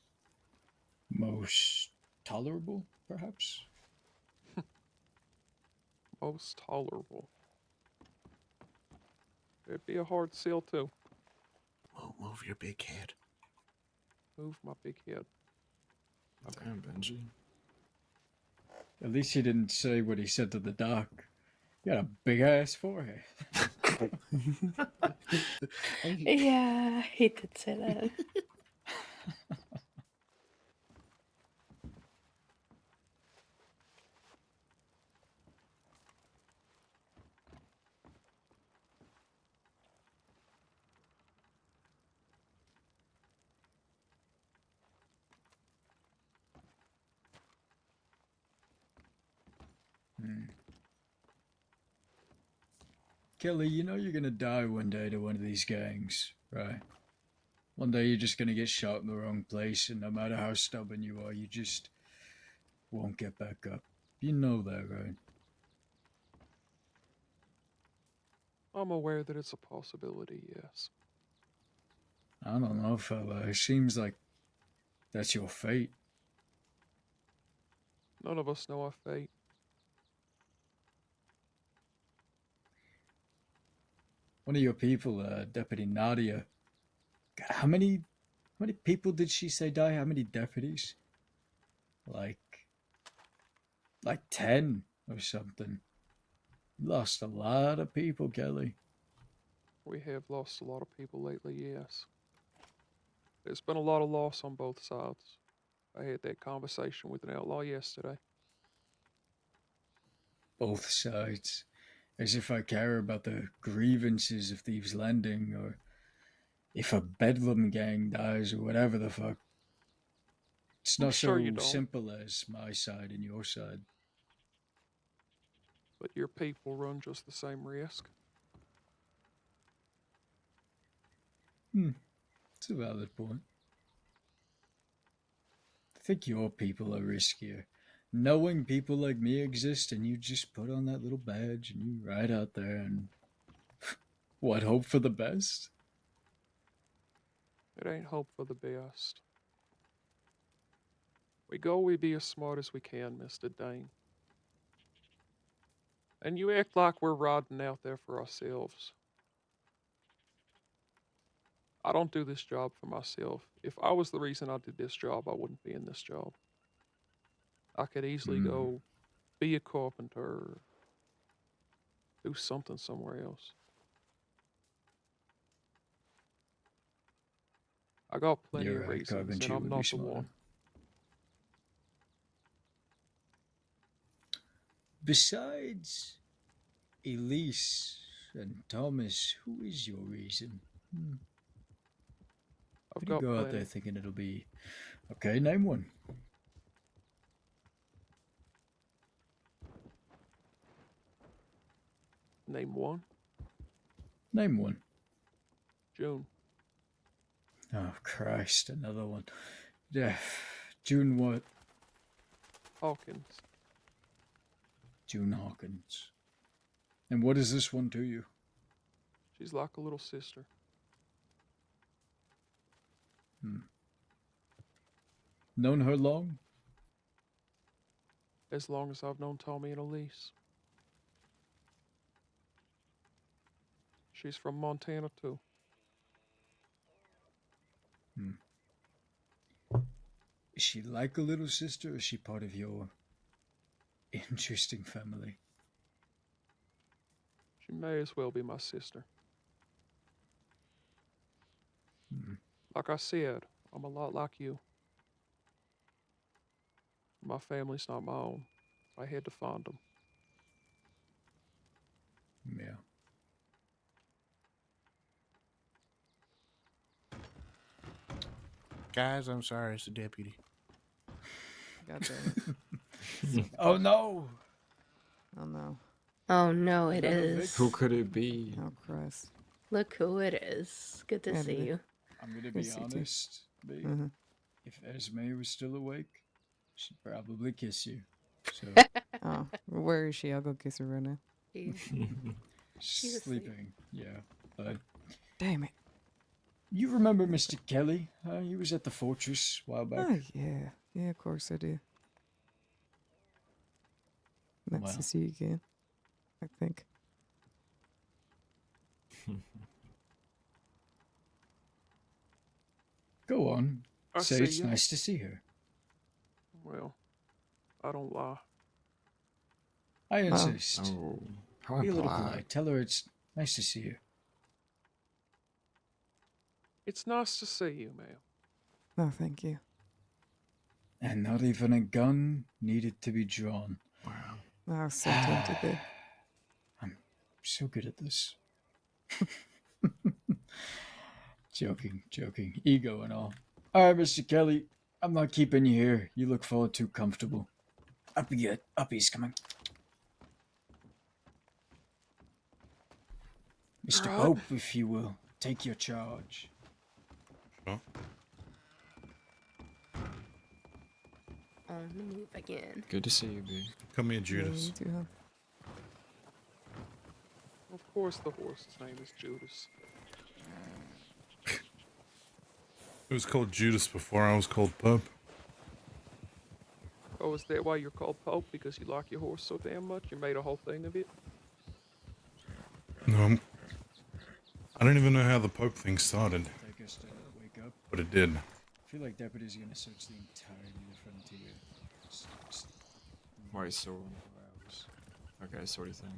Most tolerable, perhaps? most tolerable. It'd be a hard sell too. Move your big head. Move my big head. Damn, Benji. At least he didn't say what he said to the doc. You got a big ass forehead. Yeah, he did say that. Kelly, you know you're gonna die one day to one of these gangs, right? One day you're just gonna get shot in the wrong place, and no matter how stubborn you are, you just won't get back up. You know that, right? I'm aware that it's a possibility, yes. I don't know, fella. It seems like that's your fate. None of us know our fate. One of your people, Deputy Nadia. God, how many people did she say die? How many deputies? Like 10 or something. Lost a lot of people, Kelly. We have lost a lot of people lately, yes. There's been a lot of loss on both sides. I had that conversation with an outlaw yesterday. Both sides. As if I care about the grievances of Thieves' Landing, or if a Bedlam gang dies, or whatever the fuck. It's I'm not sure so you don't. simple as my side and your side. But your people run just the same risk. It's a valid point. I think your people are riskier. Knowing people like me exist, and you just put on that little badge and you ride out there and what, hope for the best? It ain't hope for the best. We be as smart as we can, Mr. Dane. And you act like we're riding out there for ourselves. I don't do this job for myself. If I was the reason I did this job, I wouldn't be in this job. I could easily go be a carpenter or do something somewhere else. I got plenty You're of right, reasons, and carpentry I'm would be not the smarter. one. Besides Elise and Thomas, who is your reason? I've If you got go out there plenty. thinking it'll be okay, name one. Name one. Name one. June. Oh Christ, another one. Yeah, June what? Hawkins. June Hawkins. And what is this one to you? She's like a little sister. Known her long? As long as I've known Tommy and Elise. She's from Montana, too. Is she like a little sister, or is she part of your interesting family? She may as well be my sister. Like I said, I'm a lot like you. My family's not my own. I had to find them. Yeah. Guys, I'm sorry, it's the deputy. God damn it. Oh no! Oh no. Oh no, it Is that a is. Who could it be? Oh Christ. Look who it is. Good to Yeah, see it is. you. I'm gonna Good be to see you, too. honest, B. Uh-huh. If Esme was still awake, she'd probably kiss you. So Oh, where is she? I'll go kiss her right now. She's asleep. sleeping, yeah. But Damn it. you remember Mr. Kelly? He was at the fortress a while back. Oh yeah. Yeah, of course I do. Nice Well. to see you again. I think. Go on. I Say see it's ya. nice to see her. Well, I don't lie. I insist. Oh, how Be a little impolite. polite. Tell her it's nice to see you. It's nice to see you, ma'am. No, thank you. And not even a gun needed to be drawn. Wow. I was so tempted there. I'm so good at this. Joking. Ego and all. Alright, Mr. Kelly. I'm not keeping you here. You look far too comfortable. Uppy's coming. Mr. Right. Pope, if you will, take your charge. Sure. On the move again. Good to see you, B. Come here, Yeah, Judas. you too, huh? Of course, the horse's name is Judas. It was called Judas before I was called Pope. Oh, is that why you're called Pope? Because you like your horse so damn much? You made a whole thing of it? No, I don't even know how the Pope thing started, Take us to wake up. but it did. I feel like deputies are gonna search the entirety of the frontier. Just Why so? 24 hours. Okay, sort of thing.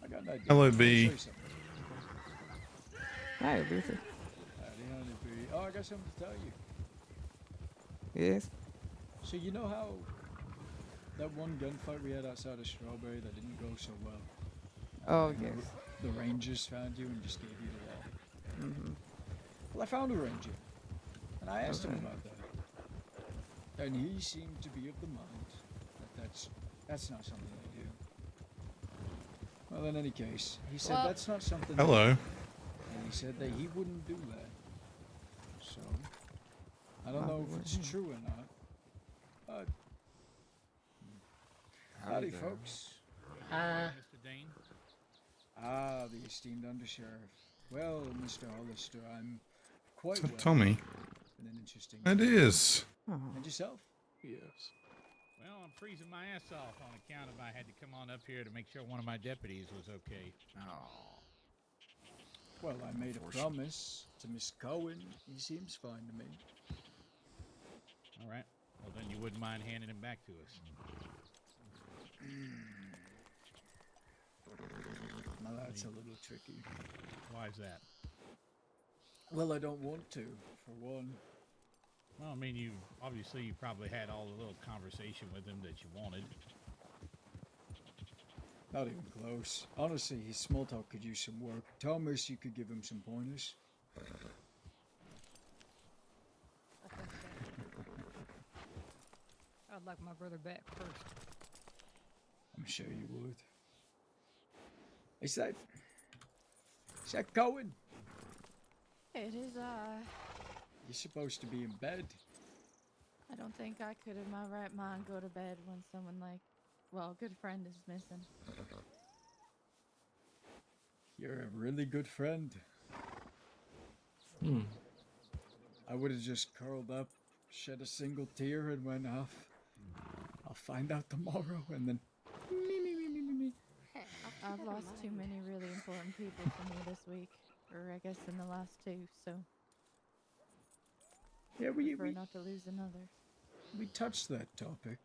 I got an idea. Hello, I'll show B. you something. Hi, Luther. Howdy, honey, B. Oh, I got something to tell you. Yes. So you know how that one gunfight we had outside of Strawberry that didn't go so well? Oh, And yes. The Rangers found you and just gave you the law. Mm-hmm. Well, I found a ranger, and I asked him Okay. about that. And he seemed to be of the mind that that's not something they do. Well, in any case, he said Well- that's not something. Hello. And he said that he wouldn't do that. So, I don't know if it's Probably. true or not. But, howdy, there. folks. Uh, Mr. Dane? Ah, the esteemed undersheriff. Well, Mr. Hollister, I'm quite Is that well. Tommy? Been an interesting. It is. Oh. And yourself? Yes. Well, I'm freezing my ass off on account of I had to come on up here to make sure one of my deputies was okay. Oh. Well, I made a Unfortunate. promise to Miss Cohen. He seems fine to me. All right. Well, then you wouldn't mind handing him back to us. Now that's a little tricky. Why is that? Well, I don't want to, for one. Well, I mean, you probably had all the little conversation with him that you wanted. Not even close. Honestly, his small talk could use some work. Thomas, you could give him some pointers. I'd like my brother back first. I'm sure you would. Is that Cohen? It is You're supposed to be in bed. I don't think I could in my right mind go to bed when someone like, well, a good friend is missing. You're a really good friend. Hmm. I would have just curled up, shed a single tear, and went off. I'll find out tomorrow, and then. Me. I've lost too many really important people for me this week, or I guess in the last two, so Yeah, prefer not to lose another. we touched that topic.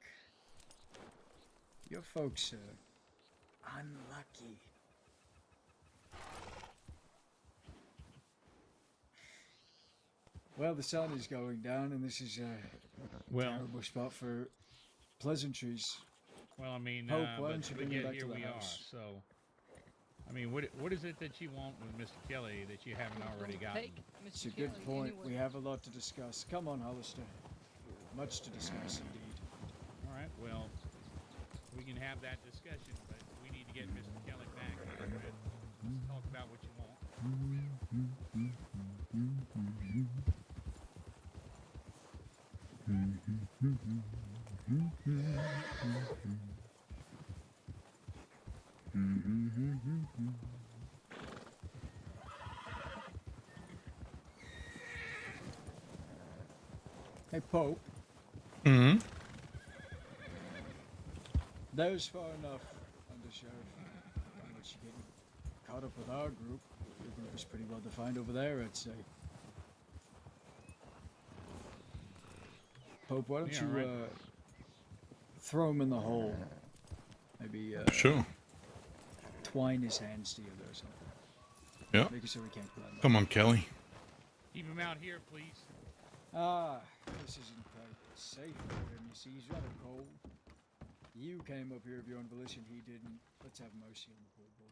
Your folks are unlucky. Well, the sun is going down, and this is a Well, terrible spot for pleasantries. I mean, Hope, why but don't you bring him yet back here to the we house? are. So, I mean, what is it that you want with Mr. Kelly that you haven't already gotten? Take Mr. It's a good Kelly point. anywhere. We have a lot to discuss. Come on, Hollister. Much to discuss, indeed. All right. Well, we can have that discussion, but we need to get Mr. Kelly back here and talk about what you want. Hey, Pope. Hmm. There's far enough, Undersheriff. caught up with our group. Your group is pretty well defined over there, I'd say. Pope, why don't Yeah, you right. throw him in the hole? Maybe Sure. twine his hands together or something. Yeah. Make it so he can't climb up. Come on, Kelly. Keep him out here, please. This isn't quite safe for him. You see, he's rather cold. You came up here of your own volition. He didn't. Let's have mercy on the poor boy.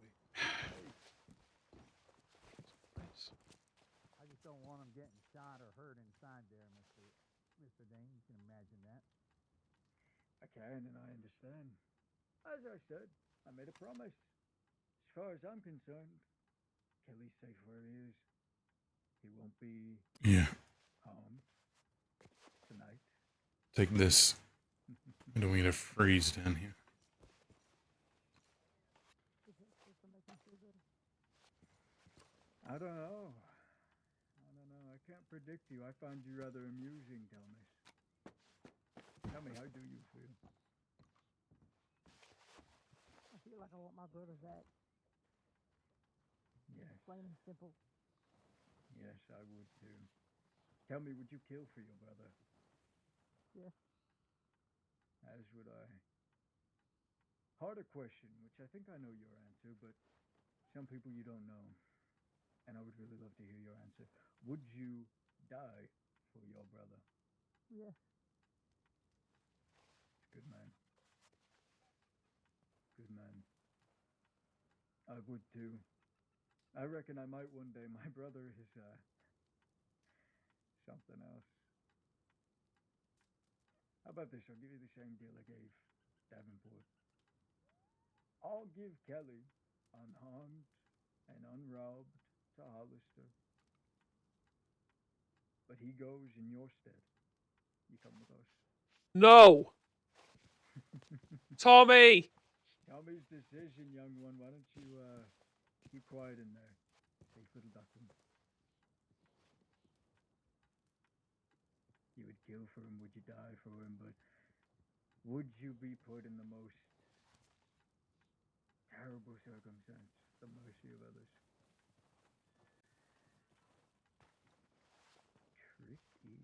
I just don't want him getting shot or hurt inside there, Mr. Dane. You can imagine that. I can, and I understand. As I said, I made a promise. As far as I'm concerned, Kelly's safe where he is. He won't be Yeah. harmed tonight. Take this. I don't want you to freeze down here. I don't know. I can't predict you. I find you rather amusing, Thomas. Tell me, how do you feel? I feel like I want my brother back. Yes. Plain and simple. Yes, I would too. Tell me, would you kill for your brother? Yeah. As would I. Harder question, which I think I know your answer, but some people you don't know. And I would really love to hear your answer. Would you die for your brother? Yeah. Good man. Good man. I would too. I reckon I might one day. My brother is something else. How about this? I'll give you the same deal I gave Davenport. I'll give Kelly unharmed and unrobbed to Hollister. But he goes in your stead. You come with us. No! Tommy! Tommy's decision, young one. Why don't you keep quiet in there? Safe little duckling. You would kill for him, would you die for him, but would you be put in the most terrible circumstance, the mercy of others? Tricky.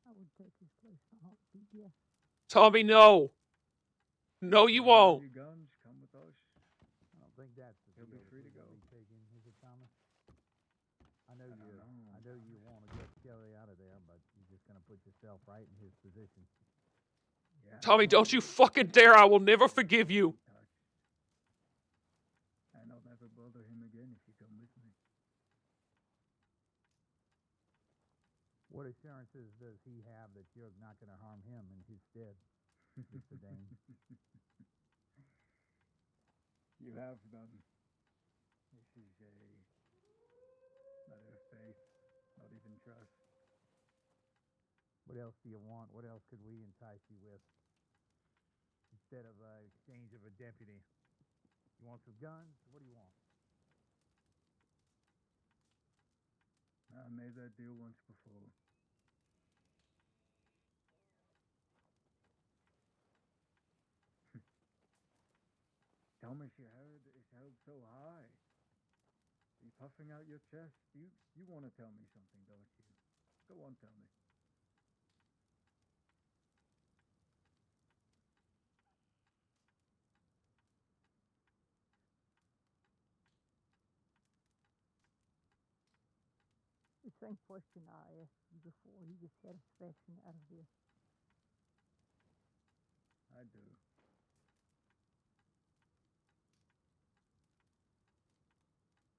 I would take his place in a heartbeat, yeah. Tommy, no! No, you won't! Your guns, come with us. I don't think that's the He'll be deal free that to we're go. gonna be taking, is it, Thomas? I know don't know, I know you want to get Kelly out of there, but you're just gonna put yourself right in his position. Yeah. Tommy, don't you fucking dare! I will never forgive you! And I'll never bother him again if you come with me. What assurances does he have that you're not gonna harm him in his stead, Mr. Dane? You have none. This is a matter of faith, not even trust. What else do you want? What else could we entice you with? Instead of exchange of a deputy. You want some guns? What do you want? I made that deal once before. Thomas, your head is held so high. Are you puffing out your chest? You want to tell me something, don't you? Go on, tell me. The same question I asked you before. You get satisfaction out of this. I do.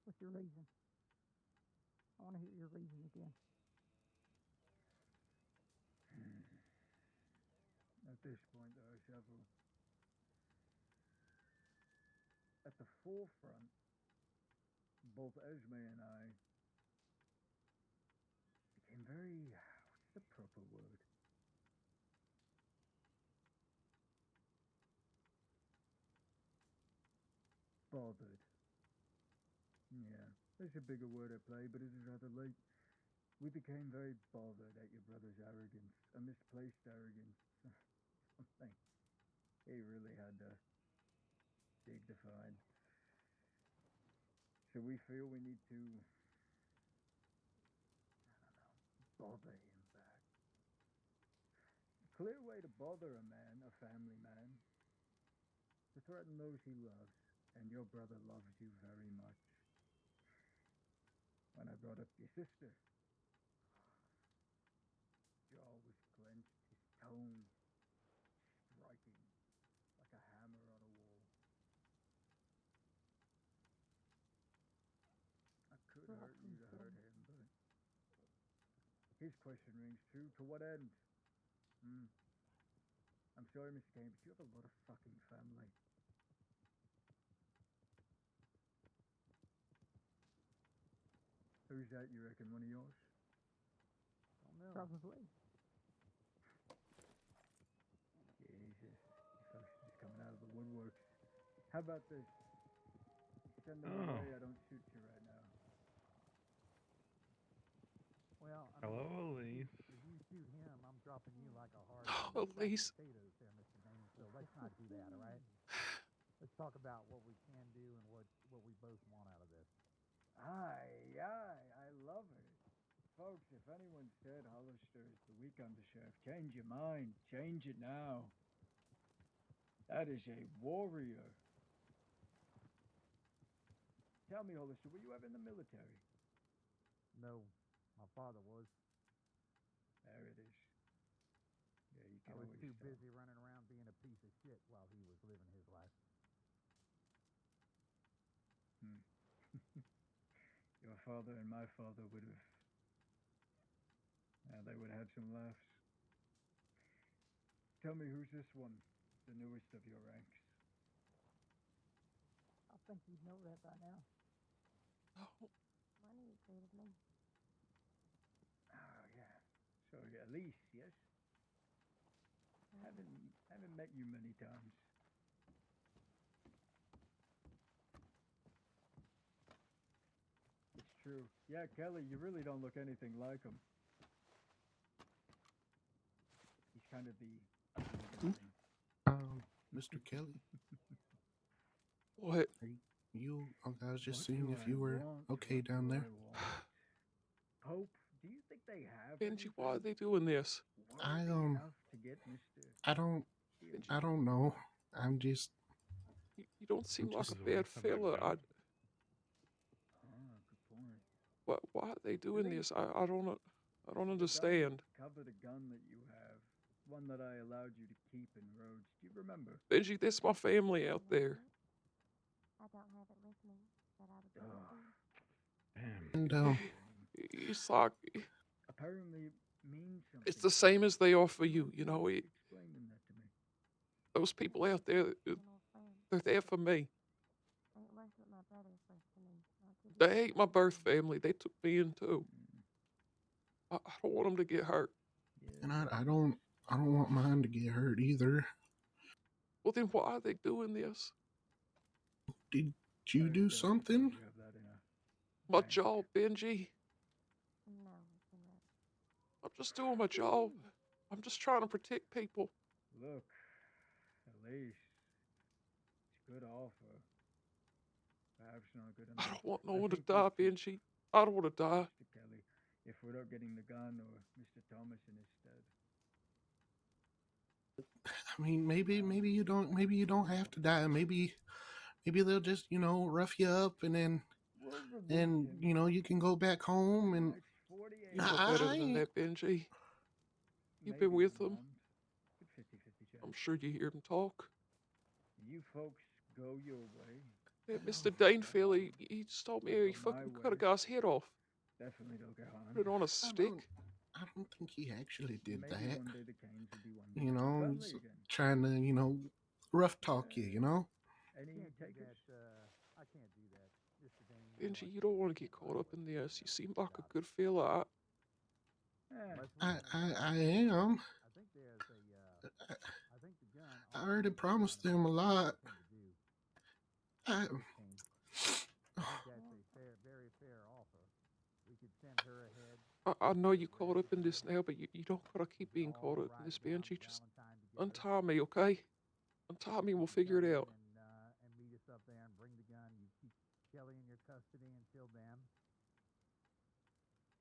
What's your reason? I want to hear your reason again. At this point, there are several. At the forefront, both Esme and I became very, what's the proper word? Bothered. Yeah, there's a bigger word at play, but it is rather late. We became very bothered at your brother's arrogance, a misplaced arrogance. Something he really had to dig to find. So we feel we need to, I don't know, bother him back. A clear way to bother a man, a family man, to threaten those he loves. And your brother loves you very much. When I brought up your sister, jaw was clenched, his tone striking like a hammer on a wall. I could hurt you to hurt him, but his question rings true. To what end? I'm sorry, Mr. Kane, but you have a lot of fucking family. Who's that, you reckon? One of yours? Don't know. Probably. Jesus. You folks are just coming out of the woodworks. How about this? You send them away, I don't shoot you right now. Well, I mean, Hello, Elise. if you shoot him, I'm dropping you like a hard Oh, sack of Elise. potatoes there, Mr. Dane. So let's not do that, all right? Let's talk about what we can do and what we both want out of this. Aye, I love it. Folks, if anyone said Hollister is the weak undersheriff, change your mind. Change it now. That is a warrior. Tell me, Hollister, were you ever in the military? No, my father was. There it is. Yeah, you can I was always too tell. busy running around being a piece of shit while he was living his life. Your father and my father would have... they would have had some laughs. Tell me, who's this one? The newest of your ranks. I think you'd know that by now. Oh, Money created me. Oh, yeah. So, yeah, Elise, yes? Haven't met you many times. It's true. Yeah, Kelly, you really don't look anything like him. He's kind of the ugly guy. Mr. Kelly, what? are you? Okay, I was just What seeing do if I you were want? okay What down do I there. want? Pope, do you think they have Benji, why are anything they doing this? I worthy enough to get Mr. I don't Benji? know. I'm just You don't seem like a just- bad fella. Good point. Why are they doing Elise, this? I don't the gun understand. covered a gun that you have. One that I allowed you to keep in Rhodes. Do you remember? Benji, that's my family out there. I don't have it with me, but I would and It's like Apparently it means something. it's the same as they are for you. You know, Explaining that to me. those people out there, they're there for me. It was what my brother first to me. They ain't my birth family. They took me in too. I don't want them to get hurt. and I don't want mine to get hurt either. Well, then why are they doing this? Did you do something? You have that in a My job, Benji. No, I'm just doing my job. I'm just trying to protect people. Look, Elise, it's a good offer. Perhaps not good enough. I don't want no I one to think die, Benji. I don't want to die. Mr. Kelly, if we're not getting the gun or Mr. Thomas in his stead. I mean, maybe you don't have to die. Maybe they'll just rough you up and then you can go back home and You know better than that, Benji. You've been with them. Good 50-50 chance. I'm sure you hear them talk. You folks go your way. That Mr. Dane fella, he just told me he fucking cut a guy's head off. Definitely don't get harmed. Put it on a stick. I don't think he actually did Maybe that. one day the Canes will be one day. He's trying to rough talk you. Any takers? I can't do that, Mr. Dane. Benji, you don't want to get caught up in this. You seem like a good fella. I am. I think there's a. I think the gun. I already promised them a lot. I think that's a very fair offer. We could send her ahead. I know you caught up in this now, but you don't gotta keep being caught up in this, Benji. Just untie me, okay? Untie me and we'll figure it out. And meet us up there and bring the gun. You keep Kelly in your custody, them,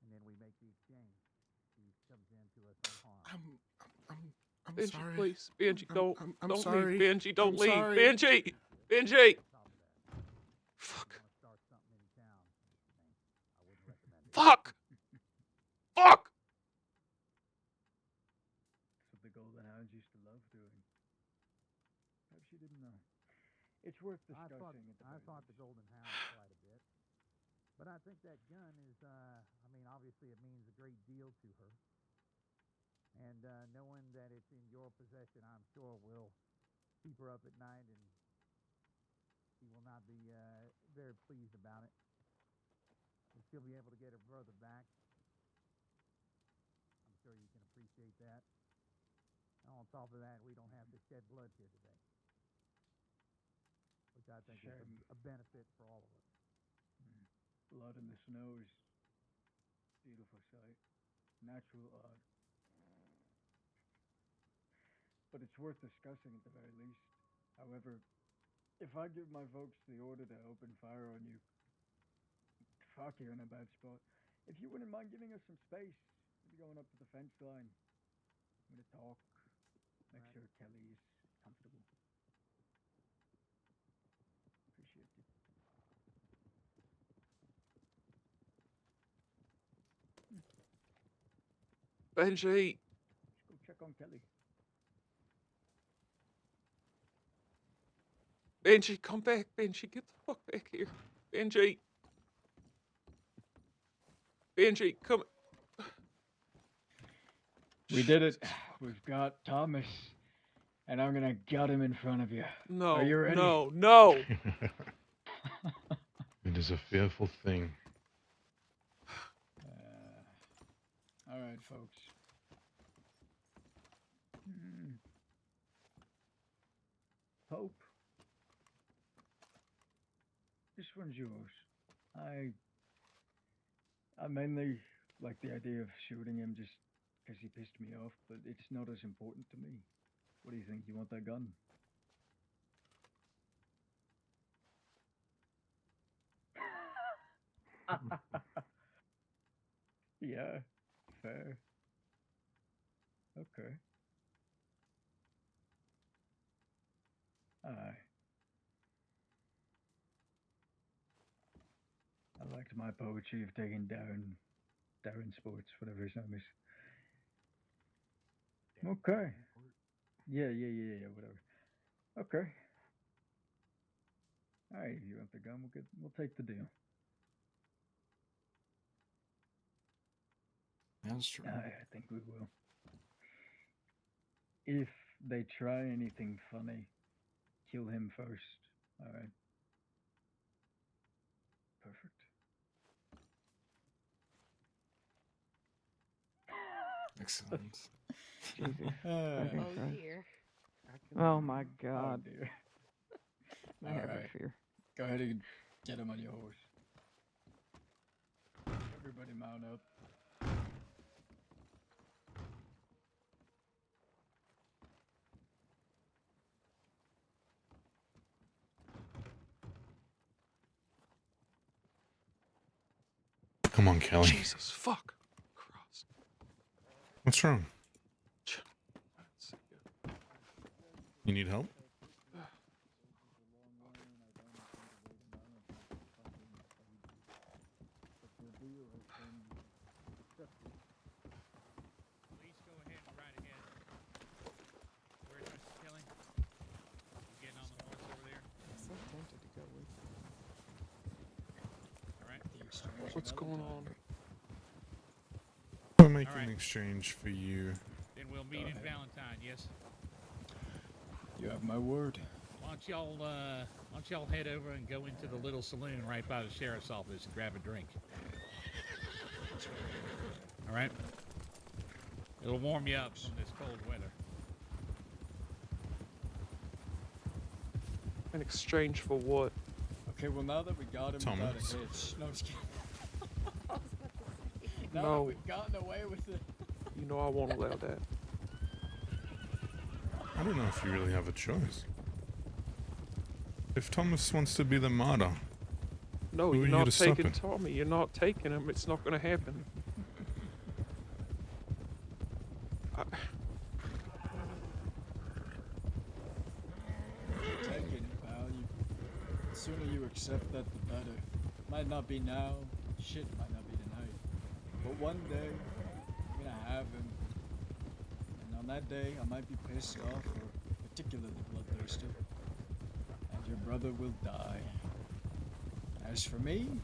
and then we make the exchange. He comes into us unharmed. I'm Benji, sorry. please. Benji, don't I'm don't sorry. leave. Benji, don't I'm leave. sorry. Benji! Benji! Fuck. Fuck! Fuck! That's what the Goldenhounds used to love doing. Perhaps you didn't know. It's worth I discussing. fought the Goldenhounds quite a bit. But I think that gun is, I mean, obviously it means a great deal to her. And knowing that it's in your possession, I'm sure will keep her up at night, and she will not be very pleased about it. And she'll be able to get her brother back. I'm sure you can appreciate that. And on top of that, we don't have to shed blood here today, which I think is a benefit for all of us. Blood in the snow is a beautiful sight. Natural art. But it's worth discussing at the very least. However, if I give my folks the order to open fire on you, fuck, you're in a bad spot. If you wouldn't mind giving us some space, maybe going up to the fence line, I'm gonna talk, make sure Kelly is comfortable. Appreciate it. Benji! Let's go check on Kelly. Benji, come back. Benji, get the fuck back here. Benji! Benji, come. We did it. We've got Thomas. And I'm gonna gut him in front of you. No, Are you ready? no. It is a fearful thing. All right, folks. Hope. This one's yours. I mainly like the idea of shooting him just because he pissed me off, but it's not as important to me. What do you think? You want that gun? Yeah, fair. Okay. Aye. I liked my poetry of taking Darren Sports, whatever his name is. Okay. Yeah, whatever. Okay. Alright, if you want the gun, we'll take the deal. That's true. I think we will. If they try anything funny, kill him first. Alright. Perfect. Excellent. Jesus. Oh fucking Christ. dear. Oh my God. Oh dear. I have a Alright. fear. Go ahead and get him on your horse. Everybody mount up. Come on, Kelly. Jesus, fuck. Christ. What's wrong? You need help? Please go ahead and ride ahead. Where's Mr. Kelly? You getting on the horse over there? I'm so tempted to go with you. All right. What's going on? We'll make All right. an exchange for you. Then we'll meet in Valentine, yes? You have my word. Why don't y'all head over and go into the little saloon right by the sheriff's office and grab a drink? All right? It'll warm you up from this cold weather. In exchange for what? Okay, well now that we got him without a Thomas. hitch. No, I'm just kidding. No. Now that we've gotten away with it. You know I won't allow that. I don't know if you really have a choice. If Thomas wants to be the martyr, No, Who you're are you not to stop taking it? Tommy. You're not taking him. It's not going to happen. I, Taking it, pal. The sooner you accept that, the better. Might not be now. Shit might not be tonight. But one day, I'm gonna have him. And on that day, I might be pissed off or particularly bloodthirsty. And your brother will die. As for me, I'm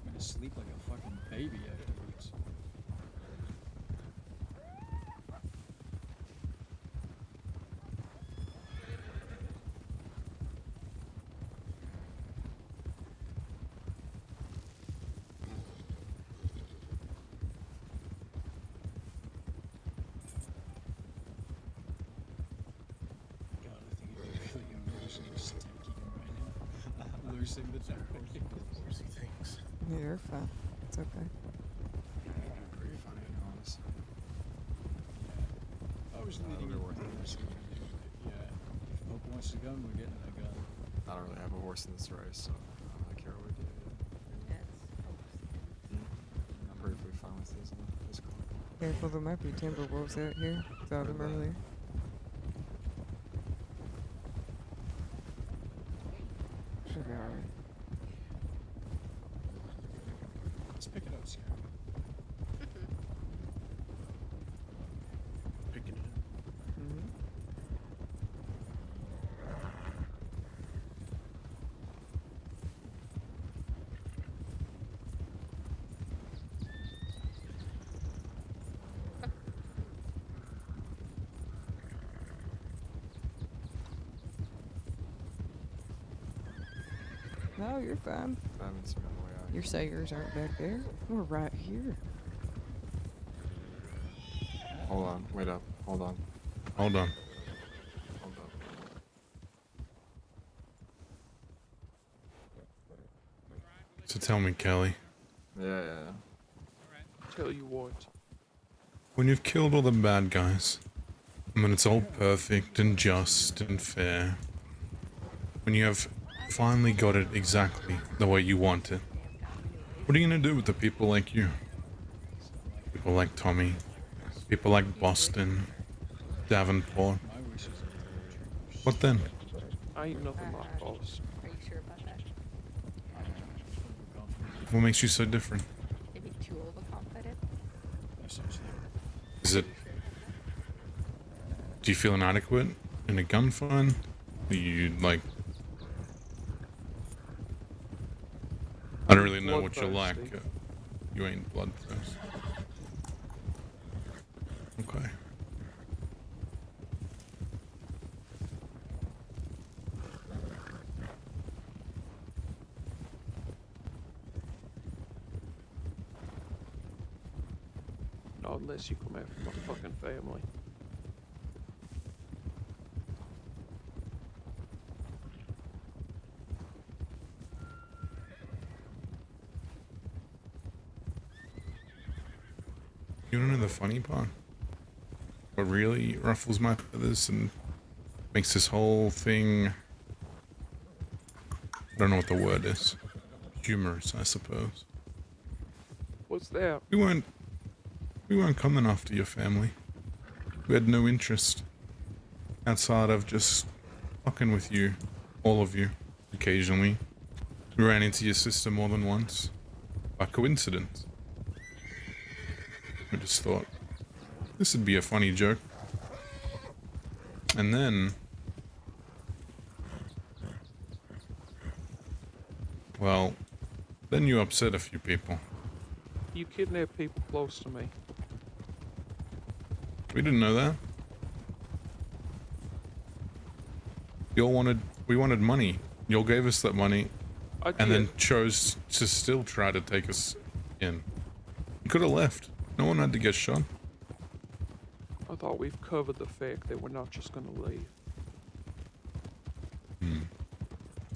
gonna sleep like a fucking baby afterwards. God, I think it'd be really embarrassing just taking him right now. Losing the temple. Worse things. Yeah, you're fine. It's okay. Pretty funny, honestly. I was leading they're it worth it. with this. Yeah. If Pope wants a gun, we're getting a gun. I don't really have a horse in this race, so I don't really care what we do. I'm perfectly fine with this call. Careful, there might be timber wolves out here. Saw them earlier. Should be alright. Let's pick it up, Sarah. Picking it up. Mm-hmm. No, you're fine. I haven't seen my way out. Your sayers aren't back there. We're right here. Hold on, wait up, hold on, Hold on. hold up. So tell me, Kelly, Yeah. tell you what. when you've killed all the bad guys, and when it's all perfect and just and fair, when you have finally got it exactly the way you want it, what are you gonna do with the people like you? People like Tommy, people like Boston, Davenport. My wishes are What then? I ain't nothing like boss. Are you sure about that? What makes you so different? Maybe too overconfident? Is it... Do you feel inadequate in a gunfight? Do you, like... I don't really know what you're like. Bloodthirsty. You ain't bloodthirsty. Okay. Not unless you come after my fucking family. You wanna know the funny part? What really ruffles my feathers and makes this whole thing... I don't know what the word is. Humorous, I suppose. What's that? We weren't coming after your family. We had no interest outside of just fucking with you, all of you, occasionally. We ran into your sister more than once, by coincidence. We just thought, this would be a funny joke. And then... well, then you upset a few people. You kidnap people close to me. We didn't know that. We wanted money. Y'all gave us that money, I and then did. chose to still try to take us in. You could have left. No one had to get shot. I thought we've covered the fact that we're not just gonna leave.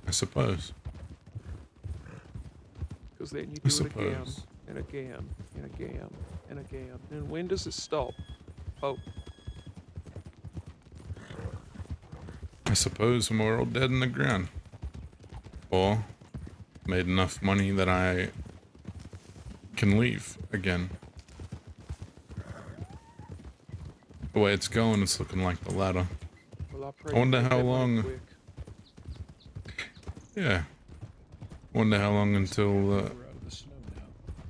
I suppose. Because then you I do it again, suppose. and again, and again, and again. And when does it stop? Oh, I suppose when we're all dead in the ground. Or made enough money that I can leave again. The way it's going, it's looking like the latter. Well, I pray I you wonder make how that money long. quick. Yeah. Wonder how long until We're out of the snow now.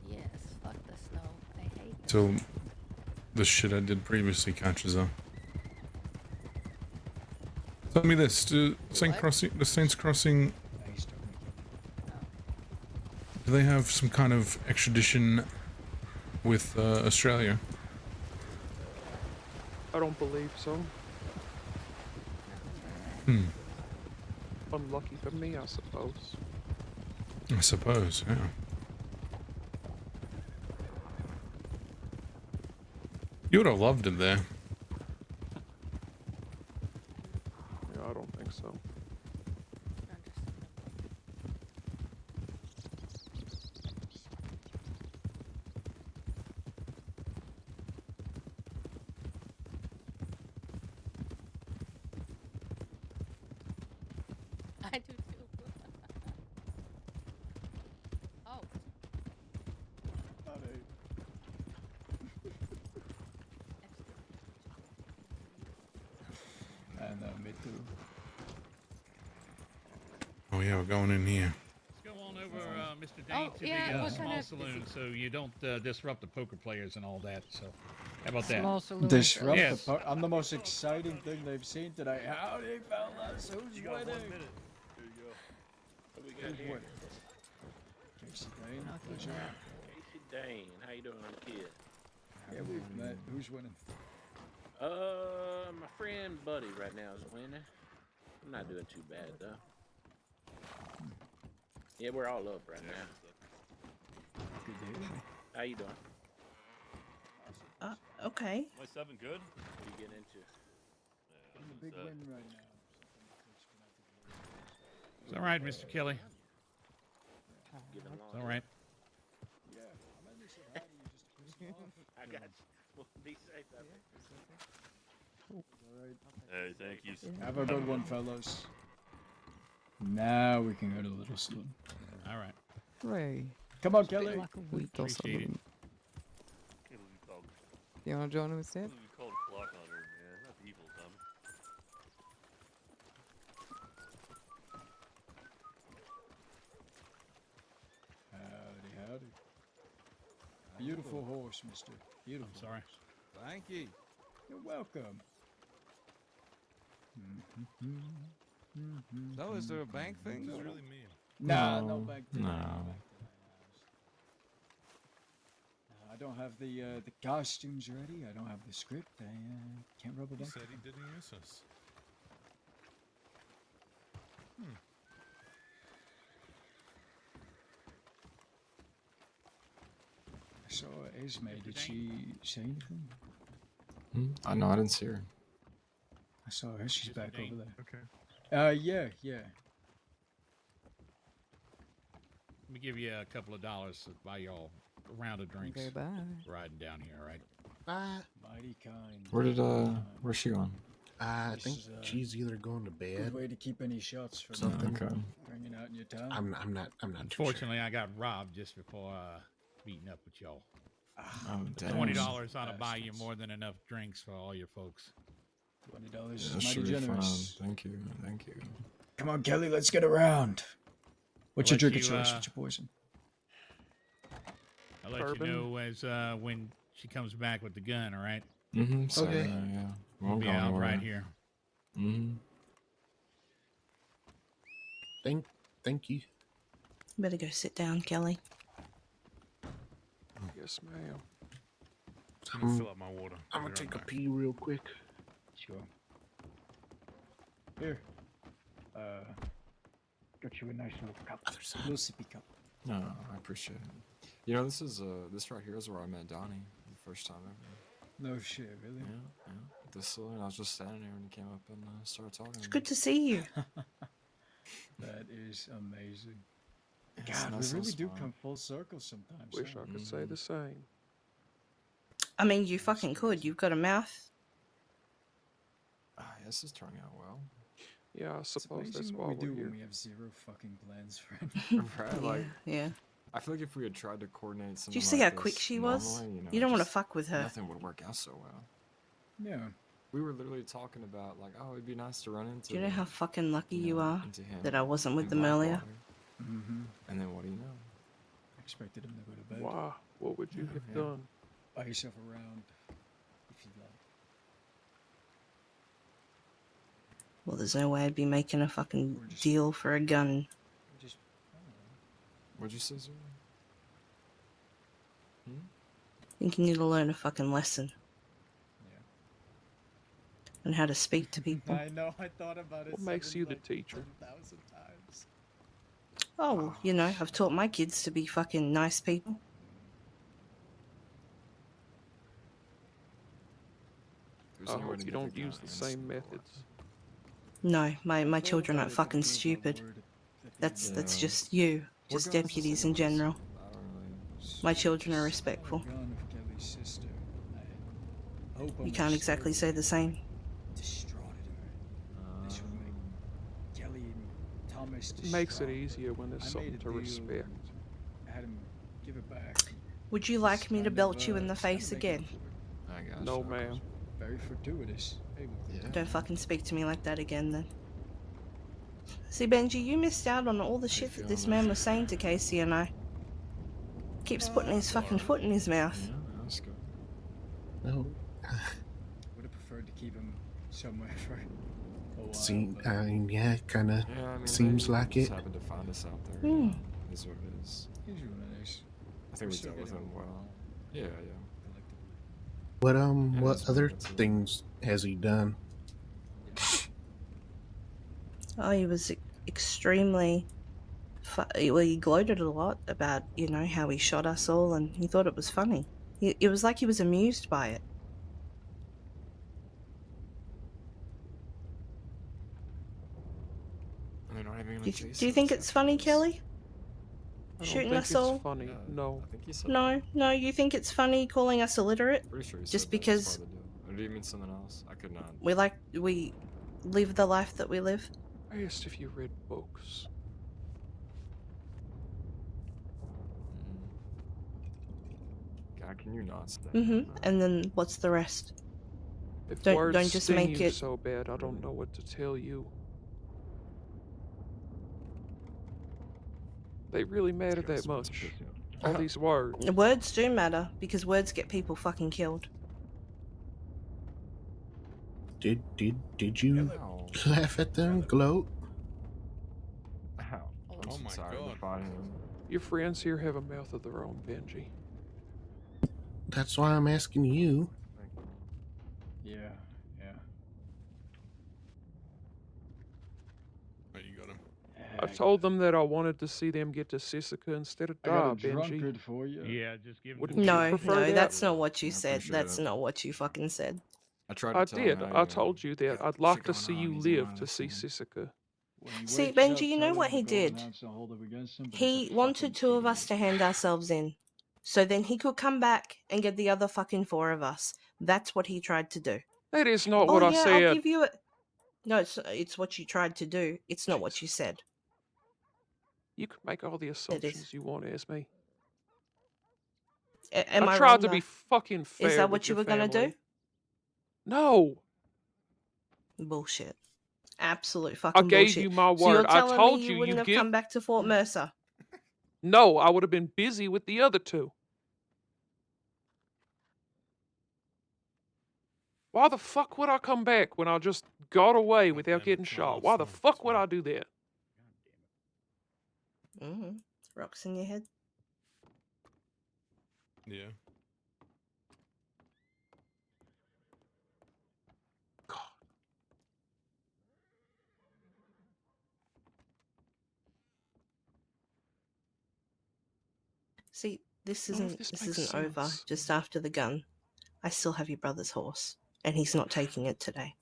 Yes, fuck the snow. I hate it. till the shit I did previously catches up. Tell me this: the Saints Crossing. Do they have some kind of extradition with Australia? I don't believe so. Hmm. Unlucky for me, I suppose. I suppose, yeah. You would have loved it there. Yeah, I don't think so. I do too. Oh. I know, me too. Oh yeah, we're going in here. Let's go on over, Mr. Dane, Oh, to yeah, the what small kind of- saloon, so you don't disrupt the poker players and all that. So, how about that? Small saloon. Disrupt Yes. the I'm the most exciting thing they've seen today. Howdy, fellas. Who's winning? There you go. What we got Who's here? winning? Casey Dane. Pleasure. Casey Dane. How you doing, kid? Yeah, we've met. Who's winning? My friend Buddy right now is winning. I'm not doing too bad though. Yeah, we're all up right now. Good to hear. How you doing? Okay. My 7 good? What are you getting into? I'm the big win right now. It's all right, Mr. Kelly. Giving long. It's all right. Yeah, I'm only so happy you just to piss me off. I got you. Well, be safe out there. All right. Hey, thank you. Have a good one, fellas. Now we can go to Little Saloon. All right. Hooray. Come on, Kelly. Little Appreciate it. saloon. You want to join him instead? We called clock on her, man. Not the evil, Tommy. Howdy, howdy. Beautiful horse, mister. Beautiful. I'm sorry. Thank you. You're welcome. So, is there a bank thing? This is really mean. Nah, no back there. No. I don't have the costumes ready. I don't have the script. I can't rub it He up. said he didn't use us. I saw Esme. Did she say anything? I know, I didn't see her. I saw her. She's Mr. back Dane. over there. Okay. Yeah. Let me give you a couple of dollars to buy y'all a round of drinks. Okay, bye. Riding down here, all right? Bye. Mighty kind. Where's she going? I This think is, she's either going to Good bed. way to keep any shots from Something. Okay. bringing out in your town. I'm not too sure. Unfortunately, I got robbed just before meeting up with y'all. Oh, damn. $20 ought to buy you more than enough drinks for all your folks. $20 Yeah, is that should mighty be generous. fine. Thank you. Thank you. Come on, Kelly. Let's get around. What's I'll your let drink of you, choice? What's your poison? I'll let Bourbon. you know as when she comes back with the gun, all right? Mm-hmm. So, Okay. yeah. We'll Won't be go out anywhere. right here. Mm-hmm. Thank you. Better go sit down, Kelly. Yes, ma'am. I'm gonna fill up my water. I'm gonna take a pee real quick. Sure. Here. Got you a nice little cup. Other side. Little sippy cup. No, I appreciate it. You know, this right here is where I met Donnie the first time ever. No shit, really? Yeah. This saloon, I was just standing there and he came up and started talking. It's to good me. to see you. That is amazing. It's God, nice we little really do spot. come full circle sometimes. Wish huh? I could say the same. I mean, you fucking could. You've got a mouth. Ah, this is turning out well. Yeah, I It's suppose amazing that's what why we we're do here. when we have zero fucking plans for anything. Right? Like, Yeah. I feel like if we had tried to coordinate Do you something see like how quick this she was? normally, you know, You don't want to just fuck with her. nothing would work out so well. Yeah. We were literally talking about like, oh, it'd be nice to run into. Do you know how fucking lucky you are into him that I wasn't with in them earlier? Blackwater. Mm-hmm. And then what do you know? Expected him to go to bed. Why? What would you have Yeah. done? Buy yourself around, if you'd like. Well, there's no way I'd be making a fucking deal for a gun. Just, I don't know. What'd you say, Zuri? I think you need to learn a fucking lesson. Yeah. On how to speak to people. I know, I thought about it. What makes you the teacher? 10,000 times. Oh, well, you know, I've taught my kids to be fucking nice people. I hope you don't use the same methods. No, my children aren't fucking stupid. That's just you. Just deputies in general. My children are respectful. Gun of Kelly's sister. I hope You can't exactly say the same. Distraughted her. This would make Kelly and Thomas Makes it distraught, easier when there's I something made a to deal respect. and had him give it back. Would you like me to belt you in the face again? I got No, ma'am. Very fortuitous. Don't fucking speak to me like that again, then. See, Benji, you missed out on all the shit that this man was saying to Casey and I. Keeps putting his fucking foot in his mouth. Yeah, that's good. No. Would have preferred to keep him somewhere for a while. See, but I mean, yeah, kind of Yeah, I mean, seems they like just it. happened to find us out there. Hmm. It is what it is. here's what it is. I think We're we still dealt with getting him along well. Yeah, yeah. collectively. What Yeah, what that's other what it's- things has he done? Oh, he was extremely... Well, he gloated a lot about, you know, how he shot us all, and he thought it was funny. It was like he was amused by it. And they're not even gonna Do chase you think us it's after funny, this. Kelly? I don't Shooting think us it's all? funny. Yeah, No. I think he said No, you think it's funny calling us illiterate? Pretty sure he Just said because that was part of the deal. Or did he mean something else? I could not. we live the life that we live? I asked if you read books. God, can you not say that? Mm-hmm. And then what's the rest? If Don't words just sting make you it... so bad, I don't know what to tell you. They really matter that much. All these words. Words do matter, because words get people fucking killed. Did you laugh at them, gloat? Ow. I'm Oh so my tired God. of fighting him. Your friends here have a mouth of their own, Benji. That's why I'm asking you. Yeah. Oh, you got him. I told them that I wanted to see them get to Sisika instead of I got die, a Benji. drunkard for you. Yeah, just give him Wouldn't to you me. No, prefer that? that's not what you I said. appreciate That's it. not what you fucking said. I tried to I tell did. him, I told you that. got I'd like shit to going see on, you he's live not to see listening. Sisika. When he See, wakes Benji, up, you know tell what him he the did? Goldenhounds don't hold it against him, but He he's a wanted fucking two of us idiot. to hand ourselves in, so then he could come back and get the other fucking four of us. That's what he tried to do. That is not Oh what I yeah, said. I'll give you it. No, it's what you tried to do. It's not what you said. You can make all the assumptions you want, Esme. Am I tried wrong, to be though? fucking fair Is that with what you your were gonna do? family. No. Bullshit. Absolute I fucking gave bullshit. you my So you're word. I telling told me you you wouldn't have give. come back to Fort Mercer? No, I would have been busy with the other two. Why the fuck would I come back when I just got away without getting shot? Why the fuck would I do that? Mm-hmm. Rocks in your head. Yeah. See, this None of isn't this this makes isn't over. sense. Just after the gun, I still have your brother's horse, and he's not taking it today.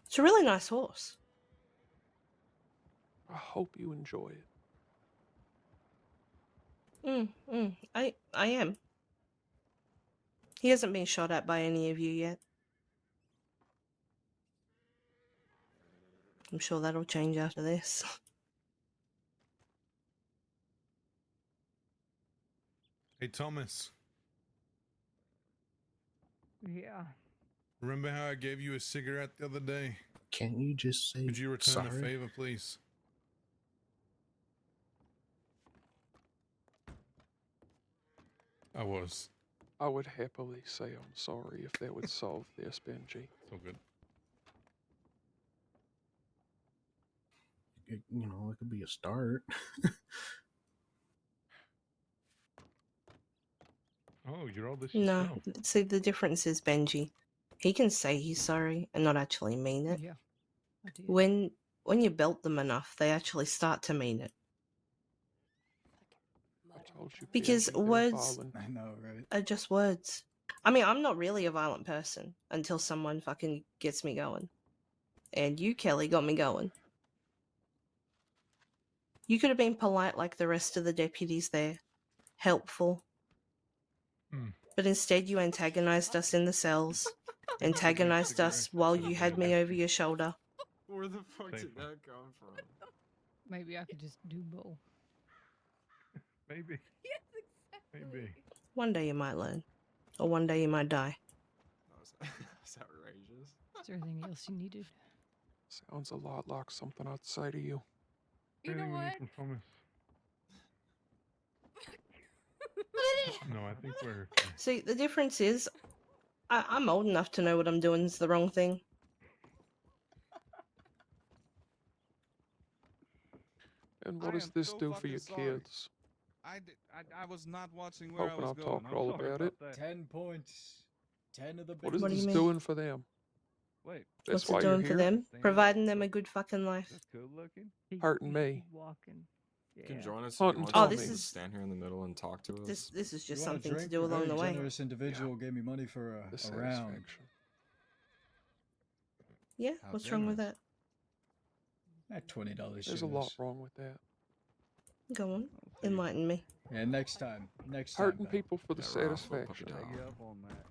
It's a really nice horse. I hope you enjoy it. I am. He hasn't been shot at by any of you yet. I'm sure that'll change after this. Hey, Thomas. Yeah. Remember how I gave you a cigarette the other day? Can't you just say Could you return the sorry? favor, please? I was. I would happily say I'm sorry if that would solve this, Benji. So good. It could be a start. Oh, you're all this No, yourself. see, the difference is Benji. He can say he's sorry and not actually mean it. Yeah. I did. When you belt them enough, they actually start to mean it. I told you, Because Benji, they're words violent. I know, right? are just words. I mean, I'm not really a violent person until someone fucking gets me going. And you, Kelly, got me going. You could have been polite like the rest of the deputies there. Helpful. But instead you antagonized us in the cells. Antagonized us while you had me over your shoulder. Where the fuck did that come from? Maybe I could just do both. Maybe. Yes, exactly. Maybe. One day you might learn. Or one day you might die. That's outrageous. Is there anything else you needed? Sounds a lot like something I'd say to you. You know what? Thomas. No, I think we're. See, the difference is, I'm old enough to know what I'm doing is the wrong thing. And what I does am this so do for your fucking sorry. kids? I was not watching where Hoping I I'll was going. talk all about it. 10 points. 10 of the big What is What do you this mean? doing for them? Wait, That's What's why it you're doing for here? them? Providing them a good fucking life. that's cool looking. Hurting me. Walking. You can Yeah. join us. Hunting if you Oh, want this to is- stand here in the middle and talk to us. This is just You want a something to drink? do A along very the way. generous individual gave me money for a The round. satisfaction. Yeah, How what's wrong with that? At $20. There's a lot wrong with that. Go on, enlighten me. Yeah, next time. Next time. Hurting Belle. people for the Yeah, Ralph, we'll put satisfaction. you down. Take you up on that.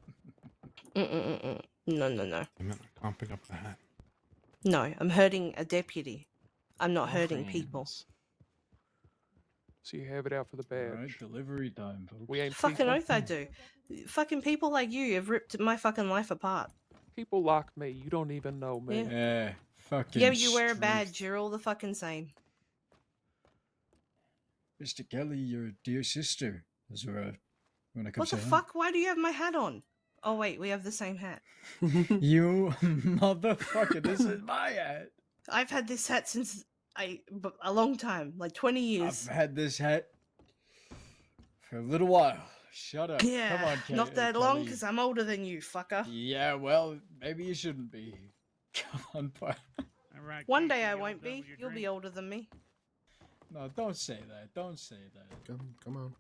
No. Damn it, I can't pick up the hat. No, I'm hurting a deputy. I'm not hurting Friends. people. So you have it out for the badge. Alright, delivery time, folks. We ain't Fucking people. oath I do. Fucking people like you have ripped my fucking life apart. People like me. You don't even know me. Yeah. Yeah, fucking Yeah, you wear a street. badge. You're all the fucking same. Mr. Kelly, your dear sister. Is there a... Wanna come What the say hi? fuck? Why do you have my hat on? Oh wait, we have the same hat. You motherfucker, this is my hat. I've had this hat since a long time, like 20 years. I've had this hat for a little while. Shut up. Yeah, Come on, Kelly. not that long because I'm older than you, fucker. Yeah, well, maybe you shouldn't be. Come on, pal. All right. One Casey, day I you all won't done be. with your You'll be drink? older than me. No, don't say that. Don't say that. Come on.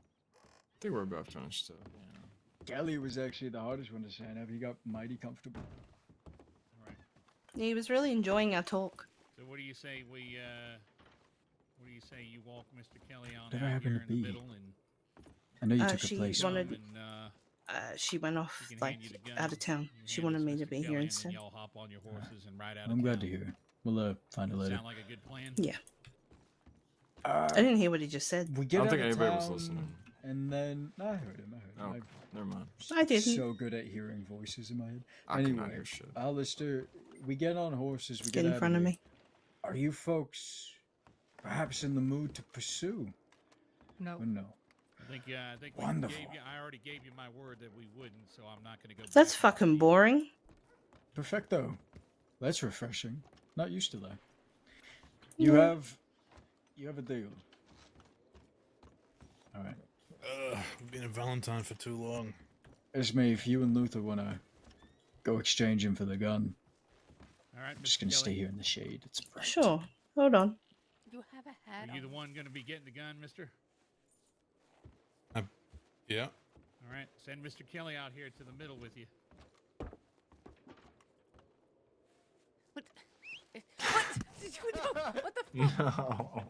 I think we're both finished. So, yeah. Kelly was actually the hardest one to sign up. He got mighty comfortable. All right. He was really enjoying our talk. So what do you say we what do you say you walk Mr. Kelly on Whatever out happened here to in the B? middle and I know you took she a place. wanted- and She went off he can like hand you the gun. out of town. You She hand wanted us me to Mr. be Kelly, here and instead. then y'all hop on your horses and ride out. I'm of glad town. to hear it. We'll find it later. Sound like a good plan? Yeah. I didn't hear what he just said. We get I don't out think of anybody was town, listening. And then no, I heard him. Oh, I'm never mind. I didn't. so good at hearing voices in my head. I cannot Anyway, hear shit. Alistair, we get on horses. We Get get in out front of here. me. Are you folks perhaps in the mood to pursue? No. Or no? I think we Wonderful. gave you, I already gave you my word that we wouldn't, so I'm not gonna go. That's back on fucking it. boring. Perfecto. That's refreshing. Not used to that. You Yeah. have a deal. All right. I've been a Valentine for too long. Esme, if you and Luther wanna go exchange him for the gun, All right, I'm just Mr. gonna stay Kelly. here in the shade. It's bright. Sure. Hold on. You have a hat Are you the on. one gonna be getting the gun, Mister? Yeah. All right, send Mr. Kelly out here to the middle with you. What? What the fuck? No.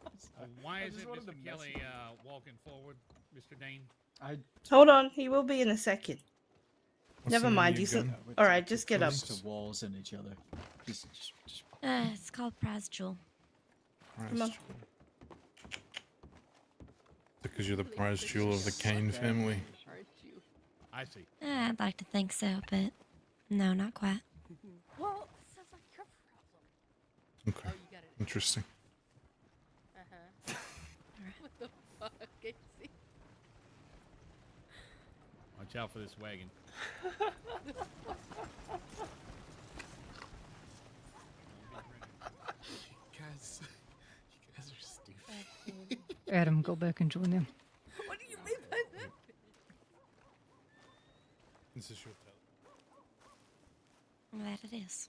Why I is just it wanted to Mr. mess Kelly walking forward, Mr. Dane? I Hold on. He will be in a second. Never mind. You can. All right, just get up. Close to walls and each other. Just It's called Prize Jewel. Come on. Because you're the prize jewel of the Kane family. I see. I'd like to think so, but no, not quite. Well, this sounds like your problem. Okay. Interesting. Uh-huh. What the fuck, Casey? Watch out for this wagon. You guys are stupid. Adam, go back and join them. What do you mean by that? This is your That it is.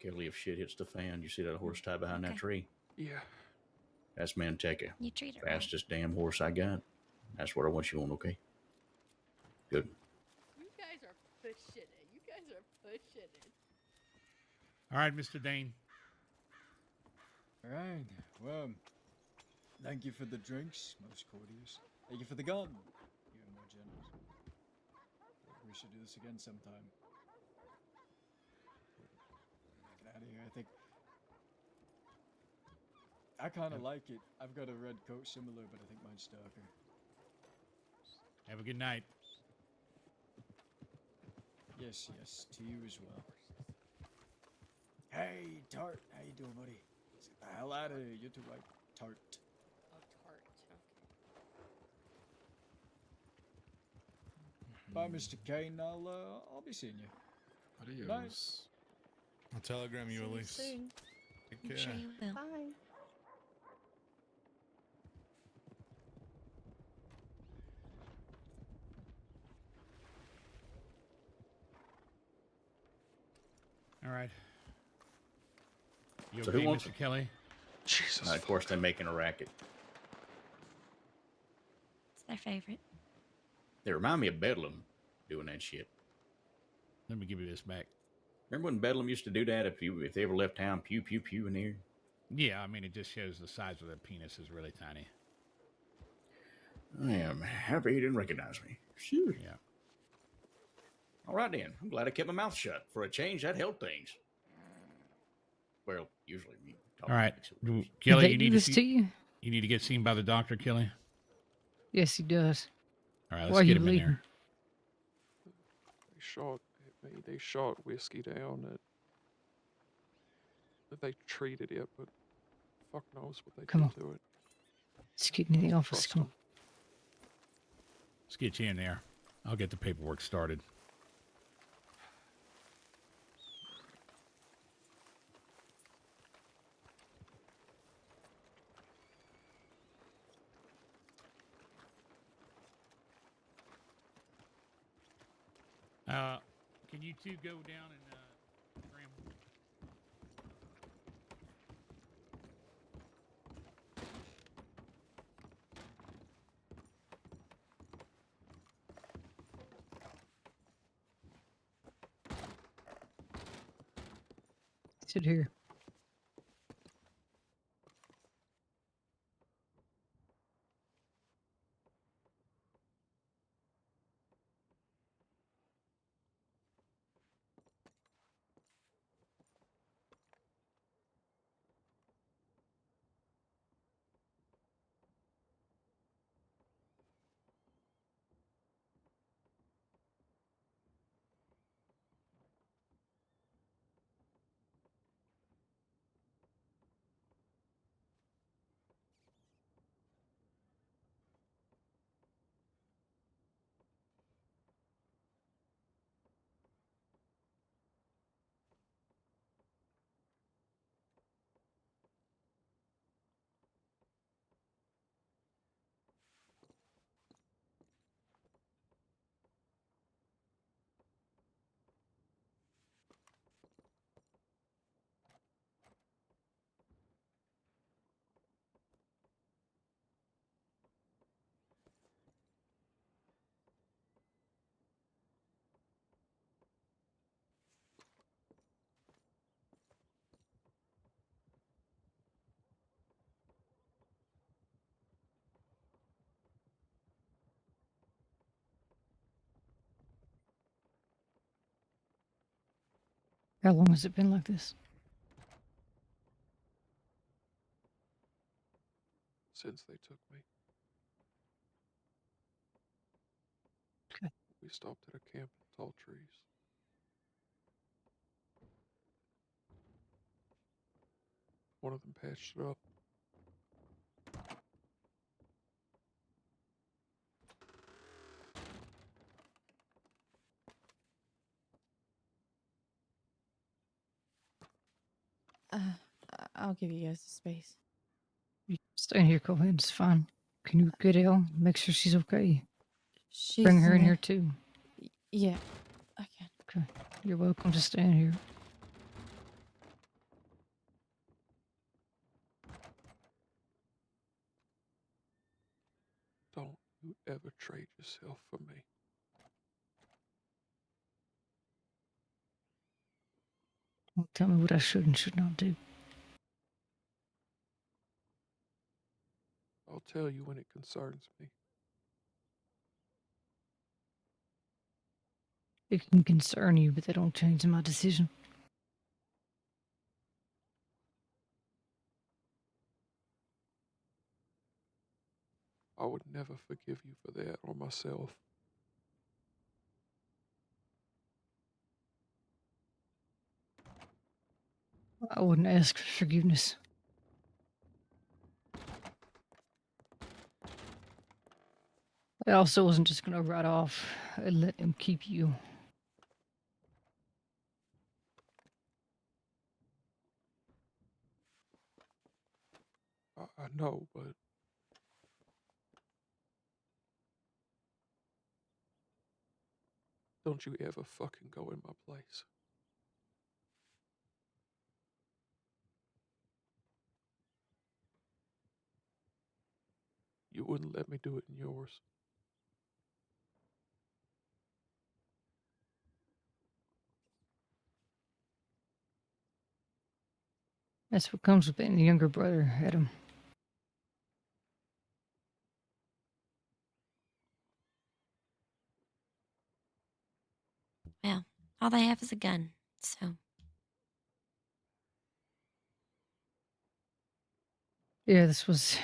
Kelly, if shit hits the fan, you see that horse tied behind that tree? Yeah. That's Manteca. You treat it right. Fastest damn horse I got. That's what I want you on, okay? Good. You guys are pushing it. You guys are pushing it. All right, Mr. Dane. All right. Well, thank you for the drinks, most courteous. Thank you for the gun. You're more generous. We should do this again sometime. Get out of here. I think I kind of like it. I've got a red coat similar, but I think mine's darker. Have a good night. Yes, to you as well. Hey, Tart, how you doing, buddy? Get the hell out of here. You're too right, Tart. Oh, tart. Okay. Bye, Mr. Kane. I'll be seeing you. Good night. Adios. I'll telegram you, Elise. Soon. Take I'm care. sure you will. Bye. All right. You So okay, who wants Mr. it? Kelly? Jesus. Of course, they're making a racket. It's their favorite. They remind me of Bedlam doing that shit. Let me give you this back. Remember when Bedlam used to do that if they ever left town, pew, pew, pew in here? Yeah, I mean, it just shows the size of their penis is really tiny. I am happy he didn't recognize me. Sure. Yeah. All right, then. I'm glad I kept my mouth shut. For a change, that helped things. Well, usually me. All right. Did Kelly, they you do need to this see, to you? you need to get seen by the doctor, Kelly. Yes, he does. All right, Why let's are get you him in bleeding? there. They shot whiskey down that they treated it, but fuck knows what they Come did on. to it. Let's get into the office. Trust Come on. Let's get you in there. I'll get the paperwork started. Can you two go down and Graham? Sit here. How long has it been like this? Since they took me. Okay. We stopped at a camp in tall trees. One of them patched it up. I'll give you guys the space. You stay in here, Cohen. It's fine. Can you get Elle? Make sure she's okay. She's Bring her in there. here too. Yeah, I can. Okay. You're welcome to stay in here. Don't you ever trade yourself for me. Don't tell me what I should and should not do. I'll tell you when it concerns me. It can concern you, but that don't change my decision. I would never forgive you for that or myself. I wouldn't ask for forgiveness. I also wasn't just going to ride off and let him keep you. I know, but don't you ever fucking go in my place. You wouldn't let me do it in yours. That's what comes with being the younger brother, Adam. Well, all they have is a gun, so. Yeah, this was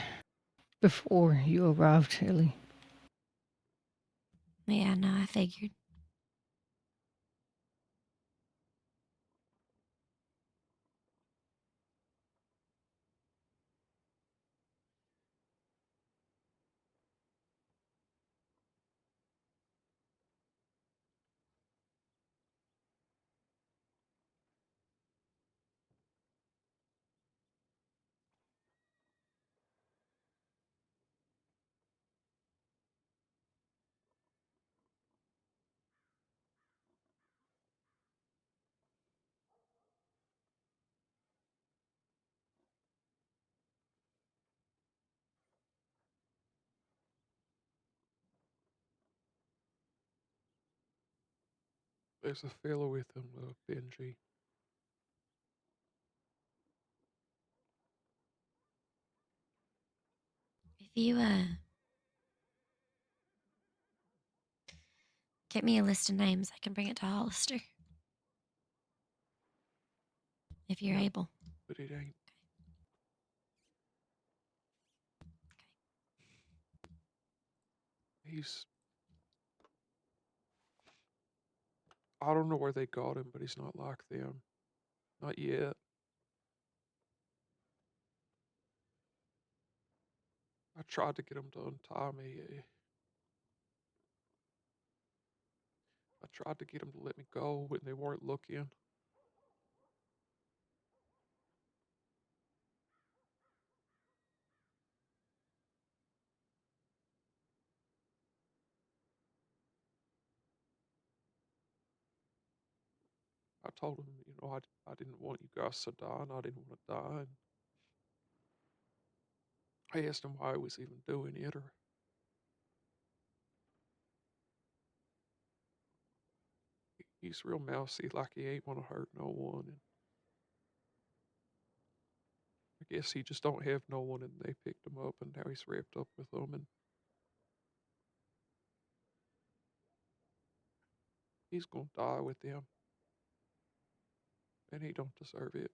before you arrived, Ellie. Yeah, no, I figured. There's a fellow with him, Benji. If you, get me a list of names, I can bring it to Hollister. If you're able. But it ain't. He's. I don't know where they got him, but he's not like them. Not yet. I tried to get him to untie me. I tried to get him to let me go when they weren't looking. I told him, I didn't want you guys to die, and I didn't want to die. And I asked him why he was even doing it, or he's real mousy, like he ain't want to hurt no one. And I guess he just don't have no one, and they picked him up, and now he's wrapped up with them, and he's gonna die with them. And he don't deserve it.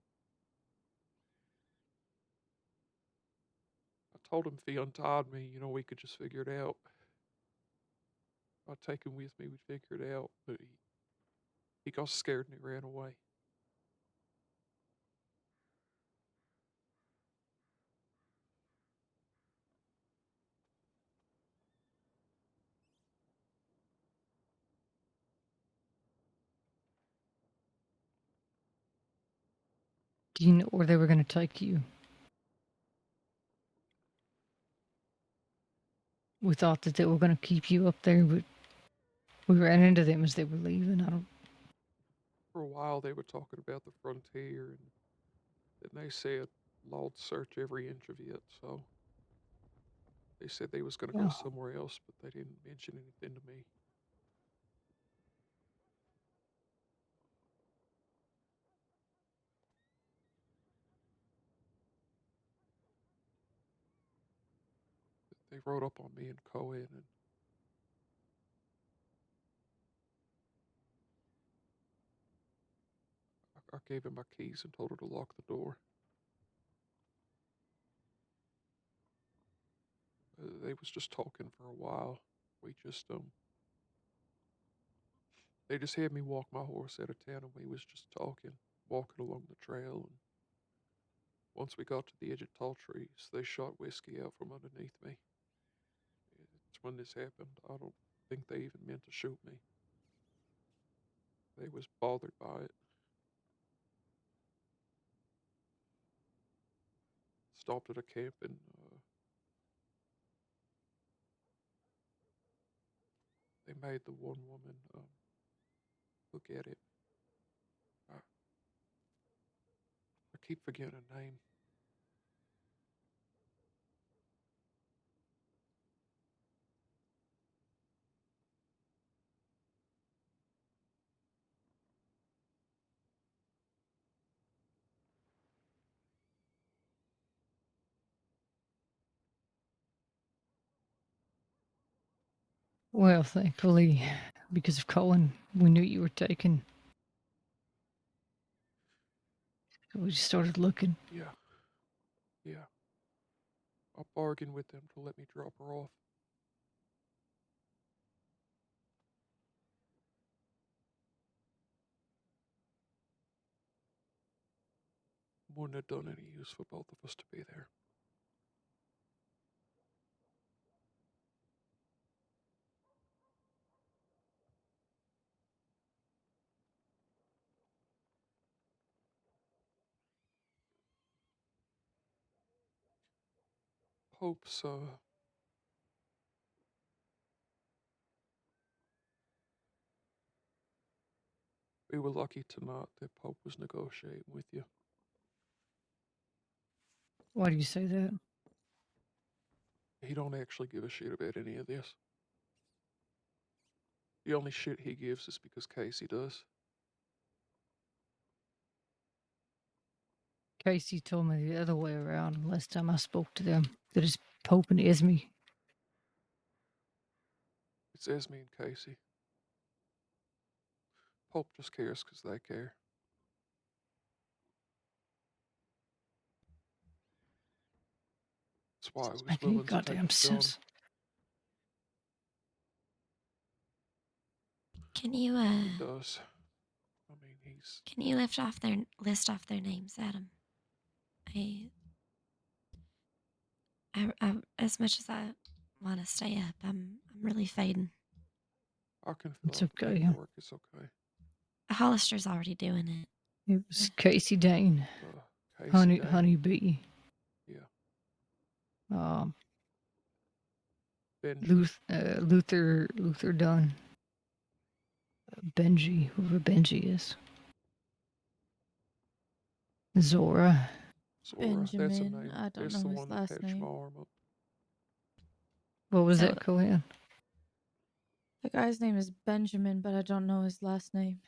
I told him if he untied me, we could just figure it out. I'd take him with me, we'd figure it out. But he got scared and he ran away. Do you know where they were going to take you? We thought that they were going to keep you up there, but we ran into them as they were leaving. I don't. For a while, they were talking about the frontier, and then they said law'd search every inch of it. So they said they was going to go Oh. somewhere else, but they didn't mention anything to me. They rode up on me and Cohen, and I gave him my keys and told her to lock the door. They was just talking for a while. They just had me walk my horse out of town, and we was just talking, walking along the trail. And once we got to the edge of tall trees, they shot whiskey out from underneath me. It's when this happened. I don't think they even meant to shoot me. They was bothered by it. Stopped at a camp and they made the one woman look at it. I keep forgetting her name. Well, thankfully, because of Colin, we knew you were taken. So we just started looking. Yeah. I bargained with them to let me drop her off. Wouldn't have done any use for both of us to be there. Pope's, we were lucky tonight that Pope was negotiating with you. Why do you say that? He don't actually give a shit about any of this. The only shit he gives is because Casey does. Casey told me the other way around last time I spoke to them. That it's Pope and Esme. It's Esme and Casey. Pope just cares because they care. That's why he was Make any willing to take goddamn the gun. sense. Can you He does. I mean, Can you list off their names, Adam? I as much as I want to stay up, I'm really fading. I can fill It's out the okay. paperwork. It's okay. Hollister's already doing it. It was Casey Dane. Casey Dane. Honey Bee. Yeah. Luther Dunn. Benji, whoever Benji is. Zora. That's a Benjamin. name. I don't It's know the his one that last patched name. my arm up. What was So- that, Cohen? The guy's name is Benjamin, but I don't know his last name.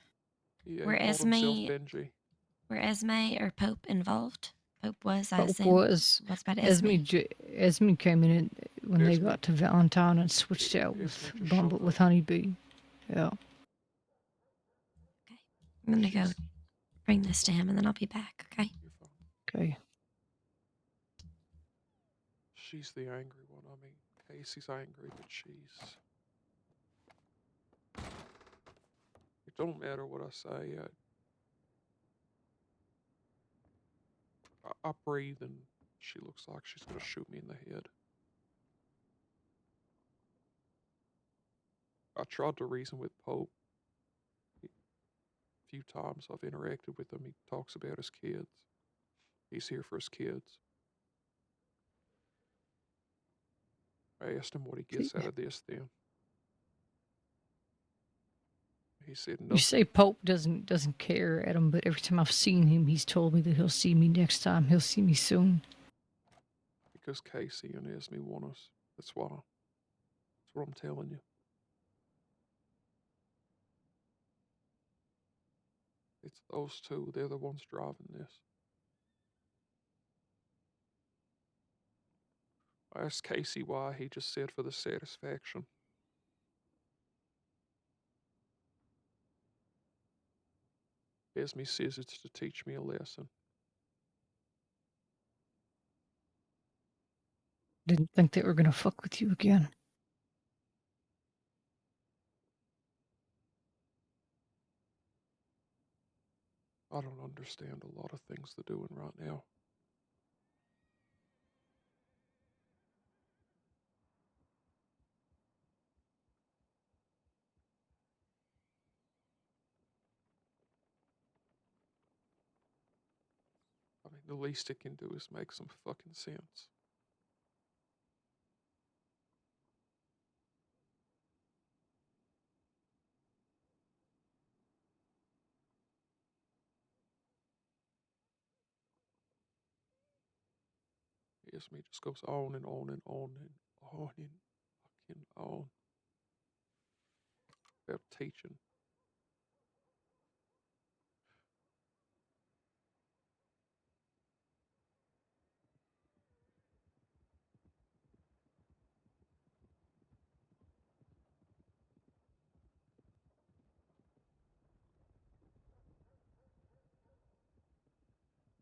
Yeah, Were he called himself Esme Benji. were Esme or Pope involved? Pope was, I Pope assume. was. What's about Esme? Esme came in when they Esme- got to Valentine and switched out with Esme just Bumble showed with up. Honeybee. Yeah. I'm gonna go bring this to him, and then I'll be back. Okay. Okay. She's the angry one. I mean, Casey's angry, but she's. It don't matter what I say. I breathe, and she looks like she's gonna shoot me in the head. I tried to reason with Pope. A few times I've interacted with him. He talks about his kids. He's here for his kids. I asked him what he gets out of this then. He said You nothing. say Pope doesn't care, Adam, but every time I've seen him, he's told me that he'll see me next time. He'll see me soon. Because Casey and Esme want us. That's why. That's what I'm telling you. It's those two. They're the ones driving this. I asked Casey why. He just said for the satisfaction. Esme says it's to teach me a lesson. Didn't think they were gonna fuck with you again. I don't understand a lot of things they're doing right now. I mean, the least it can do is make some fucking sense. Esme just goes on and on and on and on and fucking on about teaching.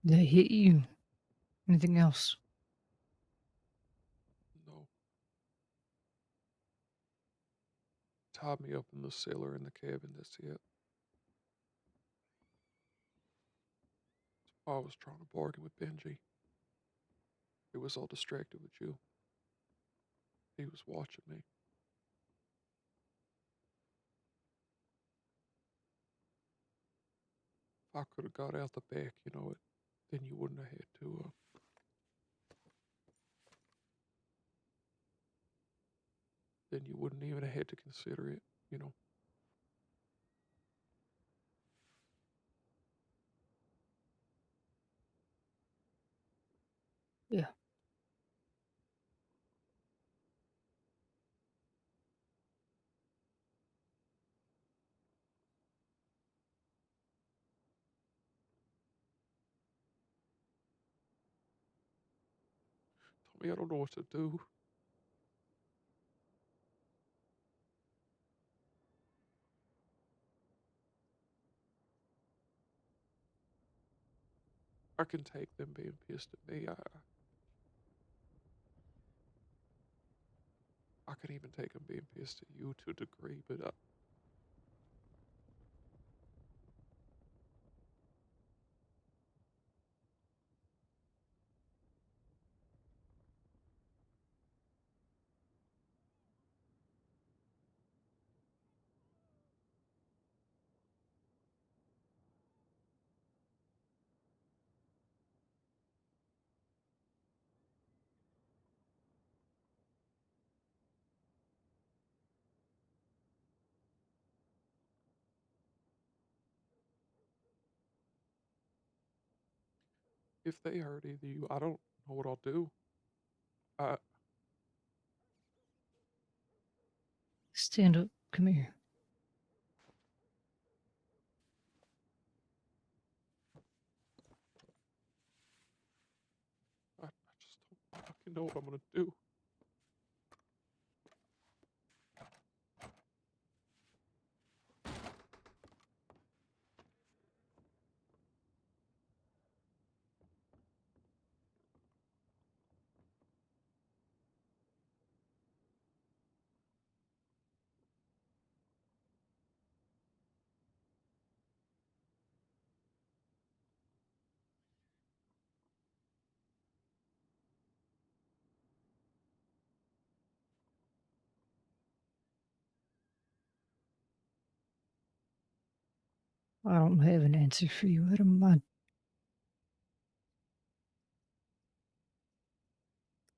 They hit you. Anything else? No. Tied me up in the cellar in the cabin, that's it. I was trying to bargain with Benji. He was all distracted with you. He was watching me. If I could have got out the back, then you wouldn't have had to, then you wouldn't even have had to consider it. Yeah. Tommy, I don't know what to do. I can take them being pissed at me. I can even take them being pissed at you to a degree, but if they hurt either you, I don't know what I'll do. Stand up. Come here. I just don't fucking know what I'm gonna do. I don't have an answer for you, Adam.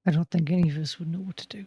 I don't think any of us would know what to do.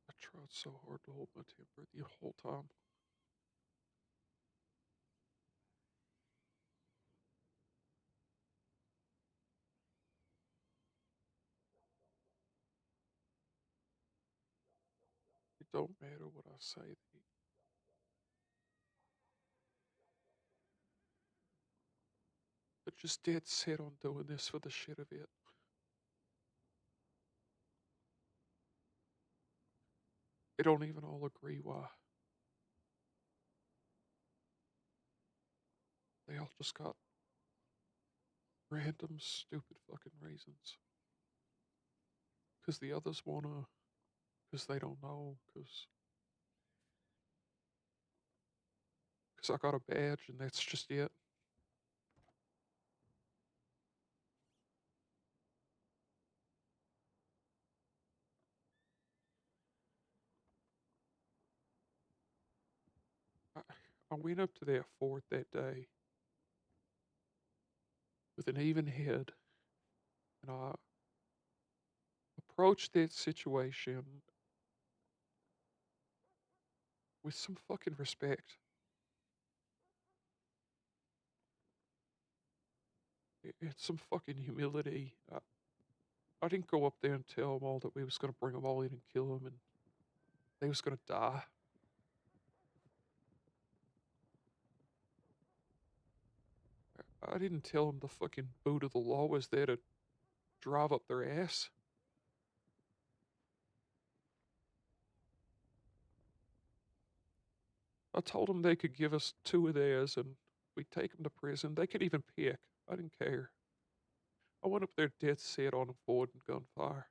I tried so hard to hold my temper the whole time. It don't matter what I say. They're just dead set on doing this for the shit of it. They don't even all agree why. They all just got random, stupid fucking reasons. Because the others wanna, because they don't know, because I got a badge and that's just it. I, I went up to that fort that day with an even head, and I approached that situation with some fucking respect. And some fucking humility. I didn't go up there and tell them all that we was gonna bring them all in and kill them, and they was gonna die. I didn't tell them the fucking boot of the law was there to drive up their ass. I told them they could give us 2 of theirs and we'd take them to prison. They could even pick. I didn't care. I went up there dead set on avoiding gunfire.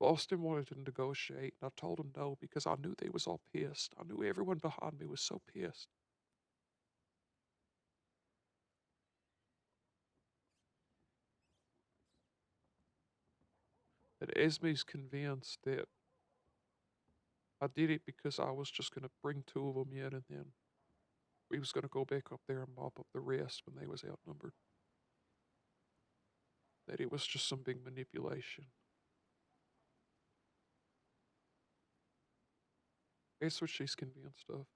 Boston wanted to negotiate, and I told him no because I knew they was all pissed. I knew everyone behind me was so pissed. That Esme's convinced that I did it because I was just going to bring 2 of them in, and then we was going to go back up there and mop up the rest when they was outnumbered. That it was just some big manipulation. That's what she's convinced of.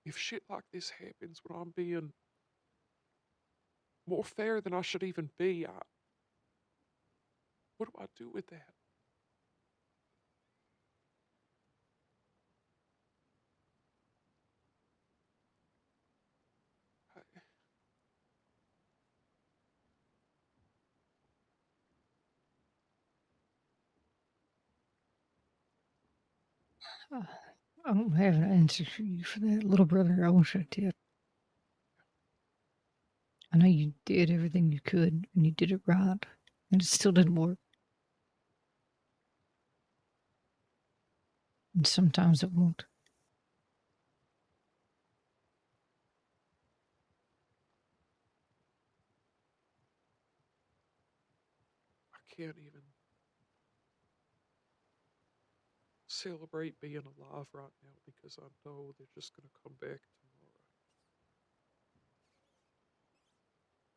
If shit like this happens when I'm being more fair than I should even be, what do I do with that? I don't have an answer for you for that, little brother. I wish I did. I know you did everything you could, and you did it right, and it still didn't work. And sometimes it won't. I can't even celebrate being alive right now because I know they're just going to come back tomorrow.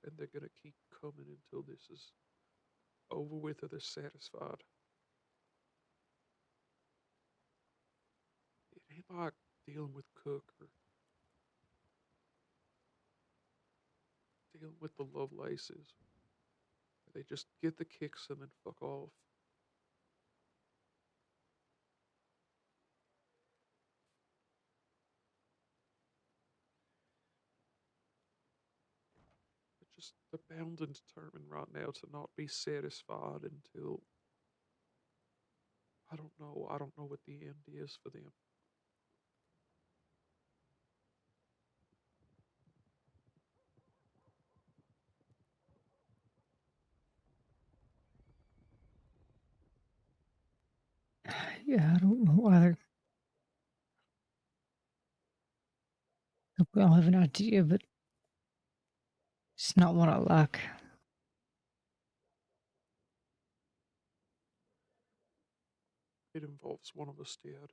And they're going to keep coming until this is over with or they're satisfied. like dealing with Cook or dealing with the Lovelaces. They just get the kicks and then fuck off. But just they're bound and determined right now to not be satisfied until I don't know. I don't know what the end is for them. Yeah, I don't know either. We all have an idea, but it's not what I like. It involves one of us dead.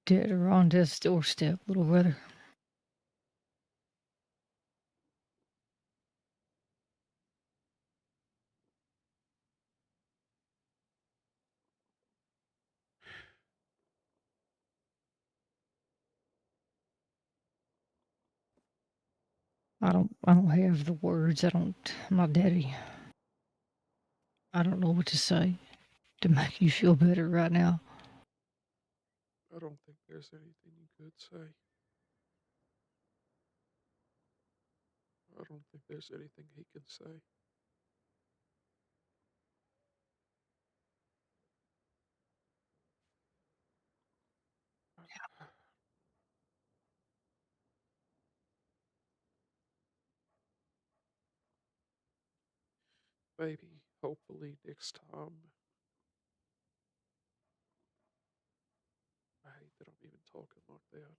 Dead or on death's doorstep, little brother. I don't have the words. I'm not daddy. I don't know what to say to make you feel better right now. I don't think there's anything you could say. I don't think there's anything he can say. Maybe, hopefully, next time. I hate that I'm even talking like that.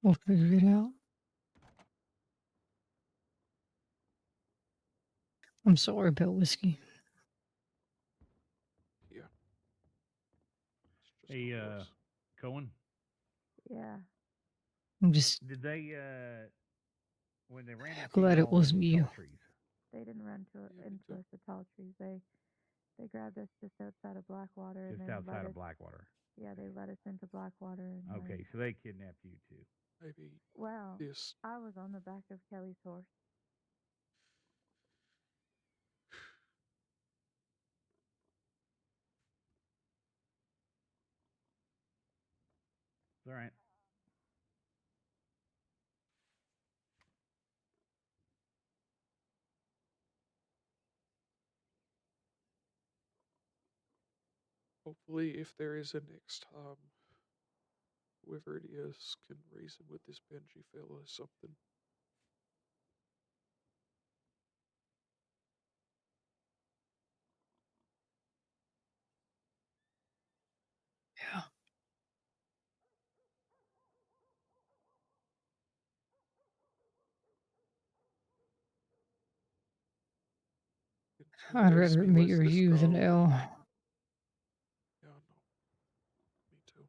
We'll figure it out. I'm sorry about whiskey. Yeah. Hey, Cohen. Yeah. I'm just Did they when they ran into glad it y'all in wasn't the you. tall trees? They didn't run into us at tall trees. They grabbed us just outside of Blackwater Just and then outside led of us. Blackwater. Yeah, they led us into Blackwater. And Okay, so they kidnapped you too. Maybe well, this. I was on the back of Kelly's horse. All right. Hopefully, if there is a next time, whoever it is can reason with this Benji fella or something. Yeah. It I'd infuriates rather me meet less your this you than go. L. Yeah, I know. Me too.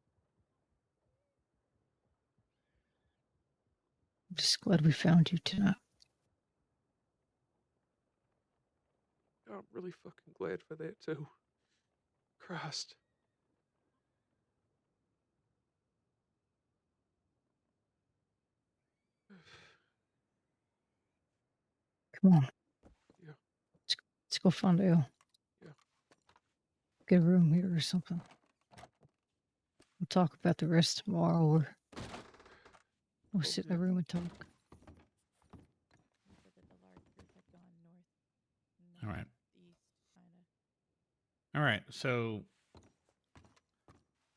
I'm just glad we found you tonight. Yeah, I'm really fucking glad for that too. Christ. Come on. Yeah. Let's go find L. Yeah. Get a room here or something. We'll talk about the rest tomorrow, or we'll sit in the room and talk. All right. All right. So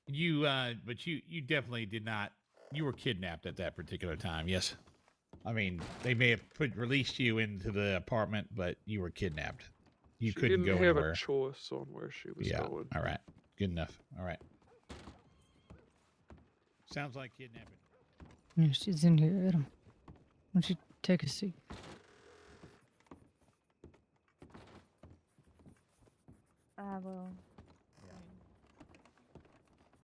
you but you definitely did not, you were kidnapped at that particular time. Yes. I mean, they may have released you into the apartment, but you were kidnapped. You She couldn't didn't go have anywhere. a choice on where she was Yeah. going. All right. Good enough. All right. Sounds like kidnapping. Yeah, she's in here, Adam. Why don't you take a seat?